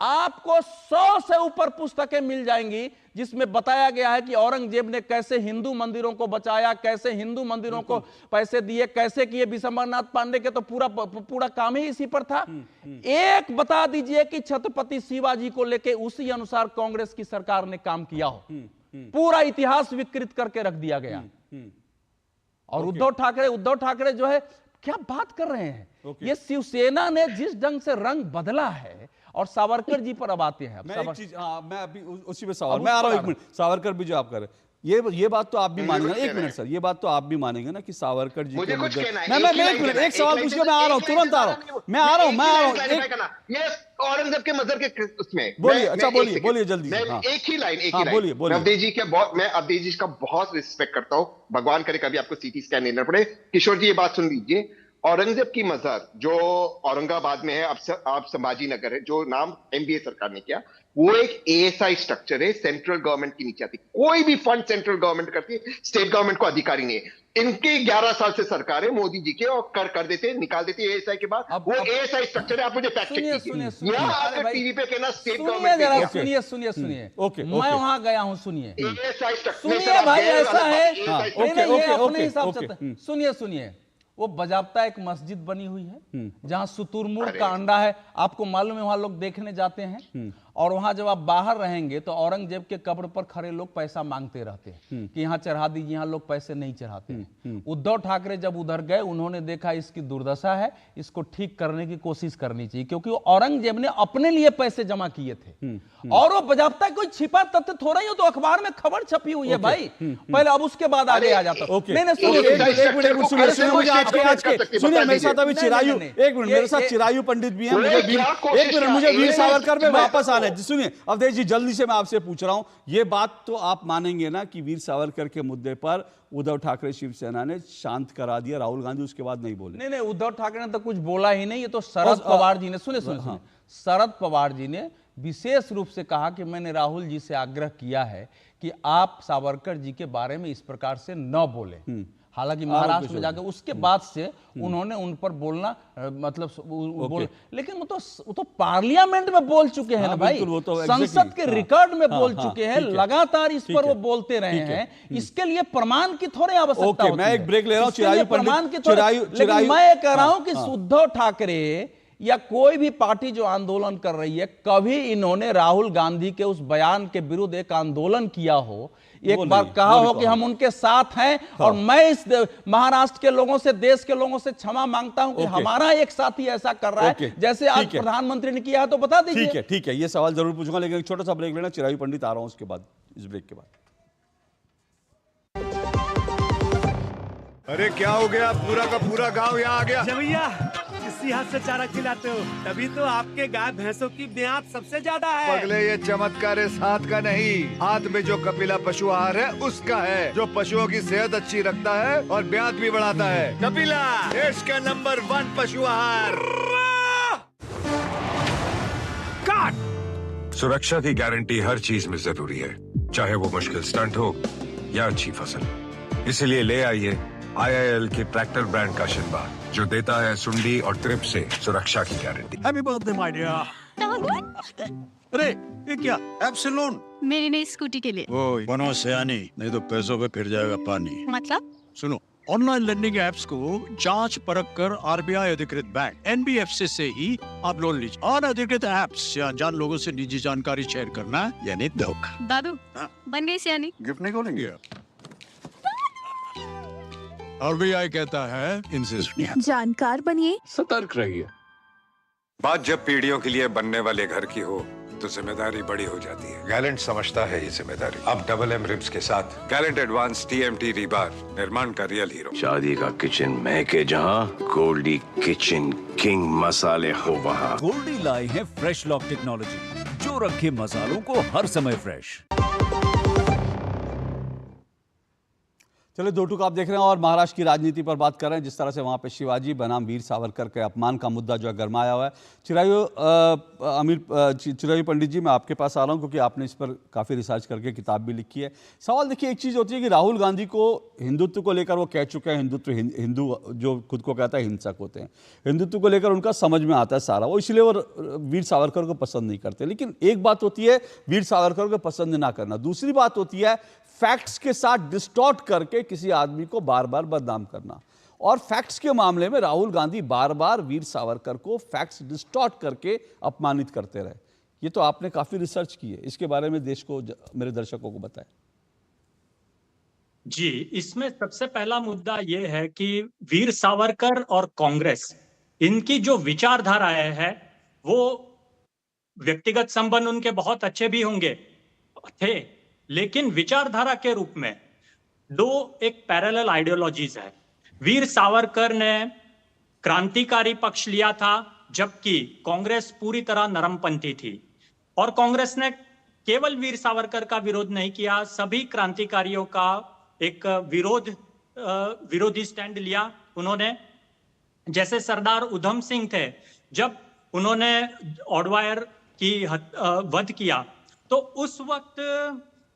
आपको 100 से ऊपर पुस्तकें मिल जाएंगी जिसमें बताया गया है कि औरंगजेब ने कैसे हिंदू मंदिरों को बचाया, कैसे हिंदू मंदिरों को पैसे दिए, कैसे किए। विशंबरनाथ पांडे के तो पूरा काम ही इसी पर था। एक बता दीजिए कि छत्रपति शिवाजी को लेके उसी अनुसार कांग्रेस की सरकार ने काम किया हो। पूरा इतिहास विकृत करके रख दिया गया। और उद्धव ठाकरे जो है क्या बात कर रहे हैं। ये शिवसेना ने जिस ढंग से रंग बदला है, और सावरकर जी पर अब आते हैं। मैं अभी उसी पे सवाल मैं आ रहा हूं, 1 मिनट। सावरकर भी जो आप कर रहे हैं, ये बात तो आप भी मानेंगे। 1 मिनट सर, ये बात तो आप भी मानेंगे ना कि सावरकर जी मुझे कुछ कहना है। मैं 1 मिनट, एक सवाल पूछ के मैं आ रहा हूं, तुरंत आ रहा हूं, मैं आ रहा हूं। ये औरंगजेब के मजहर के उसमें बोलिए, अच्छा बोलिए जल्दी। एक ही लाइन मैं अवधेश जी का बहुत रिस्पेक्ट करता हूं। भगवान करे कभी आपको सीटी स्कैन नहीं लेना पड़े। किशोर जी ये बात सुन लीजिए, औरंगजेब की मजार जो औरंगाबाद में है, अब संभाजी नगर है, जो नाम एनडीए सरकार ने किया, वो एक एएसआई स्ट्रक्चर है, सेंट्रल गवर्नमेंट की नीचे आती। कोई भी फंड सेंट्रल गवर्नमेंट करती है, स्टेट गवर्नमेंट को अधिकारी नहीं है। इनके 11 साल से सरकार है मोदी जी के, और कर देते निकाल देते एएसआई के बाद। वो एएसआई स्ट्रक्चर है। आप मुझे फैक्ट चेक कीजिए, यहाँ आकर टीवी पे कहना स्टेट गवर्नमेंट। सुनिए मैं वहां गया हूं, सुनिए भाई, ऐसा है। सुनिए वो बजाबता एक मस्जिद बनी हुई है जहां शुतुरमुर्ग का अंडा है। आपको मालूम है, वहां लोग देखने जाते हैं, और वहां जब आप बाहर रहेंगे तो औरंगजेब के कब्र पर खड़े लोग पैसा मांगते रहते हैं कि यहाँ चढ़ा दीजिए, यहाँ लोग पैसे नहीं चढ़ाते हैं। उद्धव ठाकरे जब उधर गए, उन्होंने देखा इसकी दुर्दशा है, इसको ठीक करने की कोशिश करनी चाहिए, क्योंकि औरंगजेब ने अपने लिए पैसे जमा किए थे। और वो बजाबता कोई छिपा तत्व थोड़ा ही हो, तो अखबार में खबर छपी हुई है भाई पहले, अब उसके बाद आगे आ जाता। सुनिए मेरे साथ अभी चिरायु, 1 मिनट, मेरे साथ चिरायु पंडित भी हैं। मुझे वीर सावरकर में वापस आना है। सुनिए अवधेश जी, जल्दी से मैं आपसे पूछ रहा हूं, ये बात तो आप मानेंगे ना कि वीर सावरकर के मुद्दे पर उद्धव ठाकरे शिवसेना ने शांत करा दिया, राहुल गांधी उसके बाद नहीं बोले? नहीं, उद्धव ठाकरे ने तो कुछ बोला ही नहीं। ये तो शरद पवार जी ने, सुनिए शरद पवार जी ने विशेष रूप से कहा कि मैंने राहुल जी से आग्रह किया है कि आप सावरकर जी के बारे में इस प्रकार से न बोले। हालांकि महाराष्ट्र में जाकर उसके बाद से उन्होंने उन पर बोलना मतलब लेकिन वो तो पार्लियामेंट में बोल चुके हैं ना भाई, संसद के रिकॉर्ड में बोल चुके हैं, लगातार इस पर वो बोलते रहे हैं। इसके लिए प्रमाण की थोड़ी आवश्यकता होती है। मैं एक ब्रेक ले रहा हूं, प्रमाण की लेकिन मैं ये कह रहा हूं कि उद्धव ठाकरे या कोई भी पार्टी जो आंदोलन कर रही है, कभी इन्होंने राहुल गांधी के उस बयान के विरुद्ध एक आंदोलन किया हो, एक बार कहा हो कि हम उनके साथ हैं। और मैं इस महाराष्ट्र के लोगों से, देश के लोगों से क्षमा मांगता हूं कि हमारा एक साथी ऐसा कर रहा है जैसे आज प्रधानमंत्री ने किया है, तो बता दीजिए। ठीक है, ये सवाल जरूर पूछूंगा, लेकिन एक छोटा सा ब्रेक लेना। चिरायु पंडित आ रहा हूं उसके बाद, इस ब्रेक के बाद। अरे क्या हो गया, पूरा का पूरा गांव यहाँ आ गया। भैया इसी हाथ से चारा खिलाते हो, तभी तो आपके गाय भैंसों की ब्याज सबसे ज्यादा है। पगले, ये चमत्कार इस हाथ का नहीं, हाथ में जो कपिला पशु आहार है उसका है, जो पशुओं की सेहत अच्छी रखता है और ब्याज भी बढ़ाता है। कपिला, देश का नंबर 1 पशु आहार। काट। सुरक्षा की गारंटी हर चीज में जरूरी है, चाहे वो मुश्किल स्टंट हो या अच्छी फसल। इसलिए ले आइए IIL के ट्रैक्टर ब्रांड का शिनबार, जो देता है सुंडी और ट्रिप से सुरक्षा की guarantee. Happy birthday my dear. अरे ये क्या, एप्सिलॉन? मेरी नई स्कूटी के लिए। ओए बनो सयानी, नहीं तो पैसों पे फिर जाएगा पानी। मतलब? सुनो, ऑनलाइन लर्निंग ऐप्स को जांच परख कर RBI अधिकृत बैंक NBFC से ही आप लोन लीजिए। और अधिकृत ऐप्स या अनजान लोगों से निजी जानकारी शेयर करना यानी धोखा। दादू बन गई सियानी। गिफ्ट नहीं खोलेंगे? RBI कहता है इनसे सुनिए, जानकार बनिए, सतर्क रहिए। बात जब पीढ़ियों के लिए बनने वाले घर की हो तो जिम्मेदारी बड़ी हो जाती है। गैलेंट समझता है ये जिम्मेदारी। अब डबल M रिब्स के साथ गैलेंट एडवांस TMT रीबार, निर्माण का रियल हीरो। शादी का किचन महके जहां, गोल्डी किचन किंग मसाले हो वहां। गोल्डी लाए हैं फ्रेश लॉक टेक्नोलॉजी, जो रखे मसालों को हर समय फ्रेश। चलिए दो टूक आप देख रहे हैं और महाराष्ट्र की राजनीति पर बात कर रहे हैं। जिस तरह से वहाँ पे शिवाजी बनाम वीर सावरकर के अपमान का मुद्दा जो है गरमाया हुआ है। चिरायु पंडित जी, मैं आपके पास आ रहा हूँ क्योंकि आपने इस पर काफ़ी रिसर्च करके किताब भी लिखी है। सवाल देखिए, एक चीज़ होती है कि राहुल गांधी को हिंदुत्व को लेकर वो कह चुके हैं, हिंदू जो खुद को कहता है हिंसक होते हैं, हिंदुत्व को लेकर उनका समझ में आता है सारा, वो इसलिए वो वीर सावरकर को पसंद नहीं करते। लेकिन एक बात होती है वीर सावरकर को पसंद ना करना, दूसरी बात होती है फैक्ट्स के साथ डिस्टॉर्ट करके किसी आदमी को बार बार बदनाम करना। और फैक्ट्स के मामले में राहुल गांधी बार बार वीर सावरकर को फैक्ट्स डिस्टॉर्ट करके अपमानित करते रहे। ये तो आपने काफी रिसर्च की है, इसके बारे में देश को, मेरे दर्शकों को बताएं। जी, इसमें सबसे पहला मुद्दा यह है कि वीर सावरकर और कांग्रेस, इनकी जो विचारधाराएं है वो व्यक्तिगत संबंध उनके बहुत अच्छे भी होंगे थे, लेकिन विचारधारा के रूप में दो एक पैरेलल आइडियोलॉजीज है। वीर सावरकर ने क्रांतिकारी पक्ष लिया था, जबकि कांग्रेस पूरी तरह नरमपंथी थी। और कांग्रेस ने केवल वीर सावरकर का विरोध नहीं किया, सभी क्रांतिकारियों का एक विरोधी स्टैंड लिया उन्होंने। जैसे सरदार उधम सिंह थे, जब उन्होंने ऑडवायर की वध किया तो उस वक्त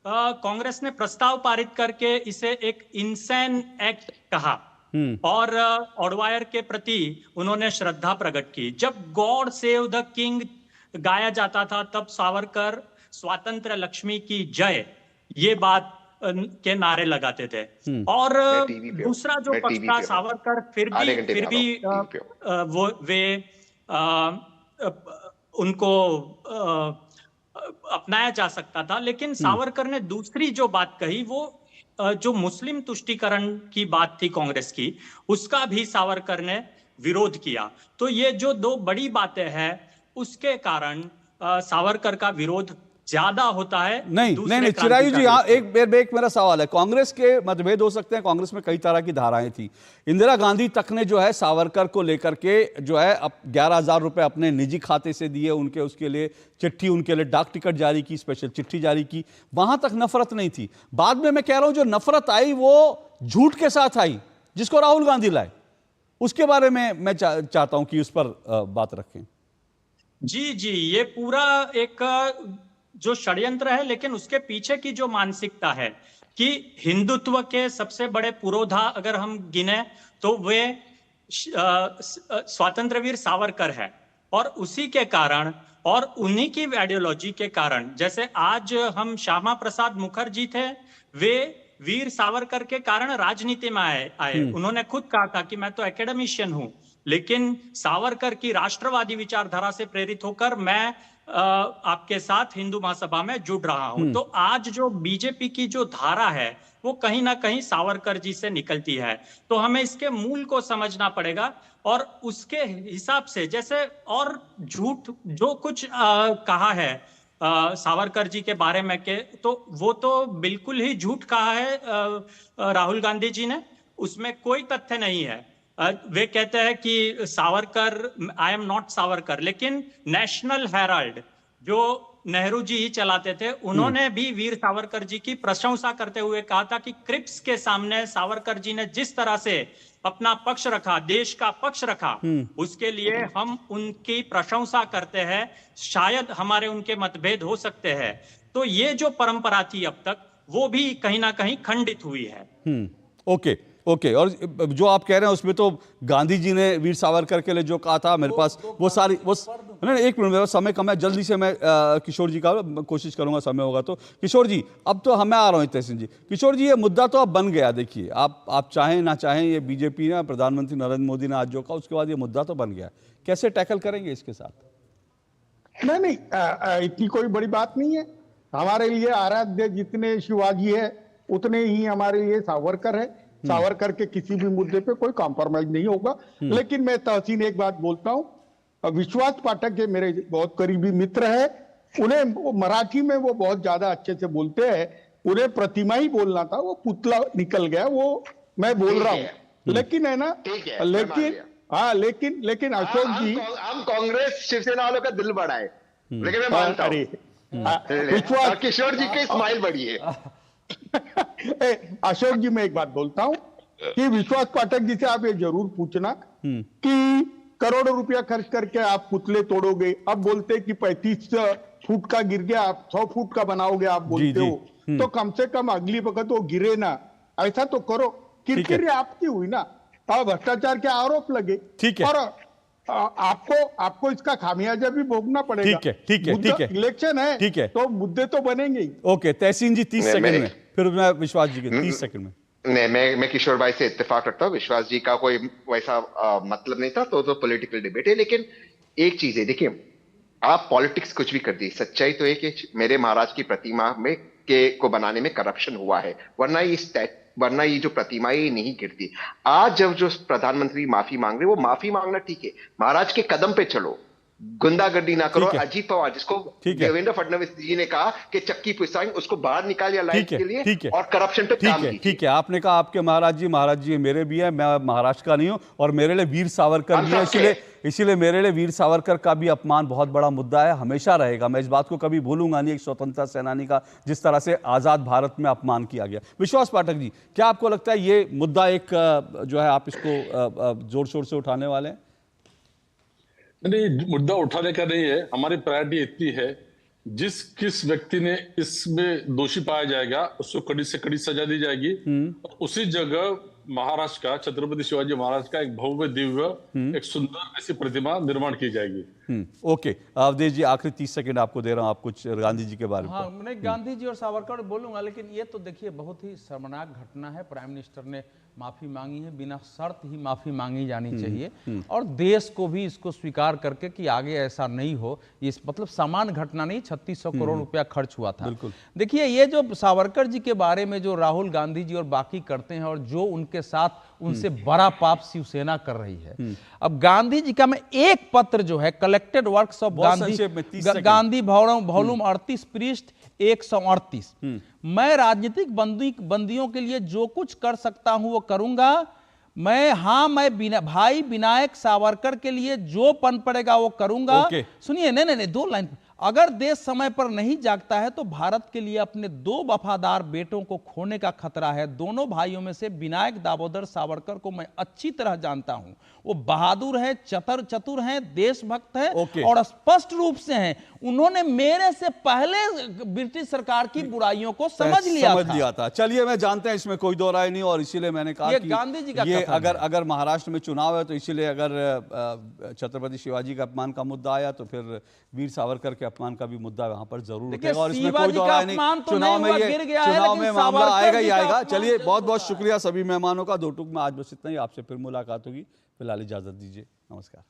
कांग्रेस ने प्रस्ताव पारित करके इसे एक इंसैन एक्ट कहा और ऑडवायर के प्रति उन्होंने श्रद्धा प्रकट की। जब गॉड सेव द किंग गाया जाता था तब सावरकर स्वातंत्र लक्ष्मी की जय, ये बात के नारे लगाते थे। और दूसरा जो पक्ष था, सावरकर फिर भी उनको अपनाया जा सकता था, लेकिन सावरकर ने दूसरी जो बात कही, वो जो मुस्लिम तुष्टीकरण की बात थी कांग्रेस की, उसका भी सावरकर ने विरोध किया। तो ये जो दो बड़ी बातें हैं, उसके कारण सावरकर का विरोध ज्यादा होता है। नहीं चिरायु जी, यहाँ एक मेरा सवाल है। कांग्रेस के मतभेद हो सकते हैं, कांग्रेस में कई तरह की धाराएं थी। इंदिरा गांधी तक ने जो है सावरकर को लेकर के जो है 11,000 रुपए अपने निजी खाते से दिए, उनके उसके लिए चिट्ठी, उनके लिए डाक टिकट जारी की, स्पेशल चिट्ठी जारी की। वहां तक नफरत नहीं थी। बाद में मैं कह रहा हूं जो नफरत आई वो झूठ के साथ आई, जिसको राहुल गांधी लाए। उसके बारे में मैं चाहता हूं कि उस पर बात रखें। जी, ये पूरा एक जो षड्यंत्र है, लेकिन उसके पीछे की जो मानसिकता है कि हिंदुत्व के सबसे बड़े पुरोधा अगर हम गिने तो वे स्वातंत्रवीर सावरकर है। और उसी के कारण और उन्हीं की आइडियोलॉजी के कारण, जैसे आज हम श्यामा प्रसाद मुखर्जी थे, वे वीर सावरकर के कारण राजनीति में आए। उन्होंने खुद कहा था कि मैं तो एकेडमिशियन हूं, लेकिन सावरकर की राष्ट्रवादी विचारधारा से प्रेरित होकर मैं आपके साथ हिंदू महासभा में जुड़ रहा हूं। तो आज जो बीजेपी की जो धारा है वो कहीं ना कहीं सावरकर जी से निकलती है। तो हमें इसके मूल को समझना पड़ेगा और उसके हिसाब से, जैसे और झूठ जो कुछ कहा है सावरकर जी के बारे में के, तो वो तो बिल्कुल ही झूठ कहा है राहुल गांधी जी ने, उसमें कोई तथ्य नहीं है। वे कहते हैं कि Savarkar, I am not Savarkar, लेकिन नेशनल हेराल्ड जो नेहरू जी ही चलाते थे, उन्होंने भी वीर सावरकर जी की प्रशंसा करते हुए कहा था कि क्रिप्स के सामने सावरकर जी ने जिस तरह से अपना पक्ष रखा, देश का पक्ष रखा, उसके लिए हम उनकी प्रशंसा करते हैं। शायद हमारे उनके मतभेद हो सकते हैं। तो ये जो परंपरा थी अब तक, वो भी कहीं ना कहीं खंडित हुई है। ओके। और जो आप कह रहे हैं उसमें तो गांधी जी ने वीर सावरकर के लिए जो कहा था, मेरे पास वो सारी नहीं, एक मिनट, मेरा समय कम है, जल्दी से मैं किशोर जी का कोशिश करूंगा, समय होगा तो। किशोर जी, अब तो मैं आ रहा हूं हितेश सिंह जी। किशोर जी, ये मुद्दा तो अब बन गया। देखिए, आप चाहें ना चाहें, ये बीजेपी ने, प्रधानमंत्री नरेंद्र मोदी ने आज जो कहा, उसके बाद ये मुद्दा तो बन गया। कैसे टैकल करेंगे इसके साथ? नहीं, इतनी कोई बड़ी बात नहीं है। हमारे लिए आराध्य जितने शिवाजी है उतने ही हमारे लिए सावरकर है। सावरकर के किसी भी मुद्दे पे कोई कॉम्प्रोमाइज नहीं होगा। लेकिन मैं तहसीन एक बात बोलता हूँ, विश्वास पाठक के मेरे बहुत करीबी मित्र है, उन्हें मराठी में वो बहुत ज्यादा अच्छे से बोलते हैं। उन्हें प्रतिमा ही बोलना था, वो पुतला निकल गया, वो मैं बोल रहा हूँ। लेकिन है ना, लेकिन अशोक जी, हम कांग्रेस शिवसेना वालों का दिल बड़ा है, लेकिन मैं मानता हूँ विश्वास, किशोर जी की स्माइल बड़ी है। अशोक जी, मैं एक बात बोलता हूं कि विश्वास पाठक जी से आप ये जरूर पूछना कि करोड़ों रुपया खर्च करके आप पुतले तोड़ोगे, अब बोलते कि 35 फुट का गिर गया, आप 100 फुट का बनाओगे, आप बोलते हो, तो कम से कम अगली वक्त वो गिरे ना, ऐसा तो करो। किरकिरी आपकी हुई ना, और भ्रष्टाचार के आरोप लगे, ठीक है, और आपको इसका खामियाजा भी भोगना पड़ेगा। ठीक है, इलेक्शन है, ठीक है, तो मुद्दे तो बनेंगे ही। ओके, तहसीन जी 30 सेकंड में, फिर मैं विश्वास जी के 30 सेकंड में। नहीं, मैं किशोर भाई से इत्तेफाक रखता हूँ, विश्वास जी का कोई वैसा मतलब नहीं था, तो पॉलिटिकल डिबेट है। लेकिन एक चीज है, देखिए, आप पॉलिटिक्स कुछ भी कर दी, सच्चाई तो है कि मेरे महाराज की प्रतिमा में को बनाने में करप्शन हुआ है, वरना ये जो प्रतिमा है ये नहीं गिरती। आज जब जो प्रधानमंत्री माफी मांग रहे, वो माफी मांगना ठीक है, महाराज के कदम पे चलो, गुंडागर्दी ना करो। अजीत पवार, जिसको देवेंद्र फडणवीस जी ने कहा कि चक्की पिसाएंगे, उसको बाहर निकाल या लाइफ के लिए, और करप्शन पे काम कीजिए। ठीक है, आपने कहा आपके महाराज जी मेरे भी हैं, मैं महाराष्ट्र का नहीं हूं, और मेरे लिए वीर सावरकर भी है, इसीलिए मेरे लिए वीर सावरकर का भी अपमान बहुत बड़ा मुद्दा है, हमेशा रहेगा। मैं इस बात को कभी भूलूंगा नहीं, एक स्वतंत्रता सेनानी का जिस तरह से आजाद भारत में अपमान किया गया। विश्वास पाठक जी, क्या आपको लगता है ये मुद्दा एक जो है आप इसको जोर शोर से उठाने वाले हैं? नहीं, मुद्दा उठाने का नहीं है, हमारी प्रायोरिटी इतनी है, किस व्यक्ति ने इसमें दोषी पाया जाएगा उसको कड़ी से कड़ी सजा दी जाएगी। उसी जगह महाराष्ट्र का, छत्रपति शिवाजी महाराज का एक भव्य दिव्य एक सुंदर ऐसी प्रतिमा निर्माण की जाएगी। ओके, अवधेश जी आखिरी 30 सेकंड आपको दे रहा हूं, आप कुछ गांधी जी के बारे में। हाँ, मैं गांधी जी और सावरकर बोलूंगा, लेकिन ये तो देखिए बहुत ही शर्मनाक घटना है। प्राइम मिनिस्टर ने माफी मांगी है, बिना शर्त ही माफी मांगी जानी चाहिए, और देश को भी इसको स्वीकार करके कि आगे ऐसा नहीं हो। इस मतलब समान घटना नहीं, 3600 करोड़ रुपया खर्च हुआ था। देखिए, ये जो सावरकर जी के बारे में जो राहुल गांधी जी और बाकी करते हैं, और जो उनके साथ उनसे बड़ा पाप शिवसेना कर रही है। अब गांधी जी का मैं एक पत्र जो है, collected works of Gandhi volume 38 पृष्ठ 138, मैं राजनीतिक बंदियों के लिए जो कुछ कर सकता हूं वो करूंगा। मैं भाई विनायक सावरकर के लिए जो पन पड़ेगा वो करूंगा। सुनिए, नहीं, 2 लाइन। अगर देश समय पर नहीं जागता है तो भारत के लिए अपने 2 वफादार बेटों को खोने का खतरा है। दोनों भाइयों में से विनायक दामोदर सावरकर को मैं अच्छी तरह जानता हूं। वो बहादुर हैं, चतुर हैं, देशभक्त हैं, और स्पष्ट रूप से हैं। उन्होंने मेरे से पहले ब्रिटिश सरकार की बुराइयों को समझ लिया था। चलिए, मैं जानते हैं इसमें कोई दो राय नहीं, और इसीलिए मैंने कहा कि गांधी जी का ये अगर महाराष्ट्र में चुनाव है तो इसीलिए अगर छत्रपति शिवाजी का अपमान का मुद्दा आया तो फिर वीर सावरकर के अपमान का भी मुद्दा वहां पर जरूर उठेगा, और इसमें कोई दो राय नहीं। चुनाव में मामला आएगा ही आएगा। चलिए, बहुत बहुत शुक्रिया सभी मेहमानों का। 2 टूक में आज बस इतना ही, आपसे फिर मुलाकात होगी। फिलहाल इजाजत दीजिए, नमस्कार।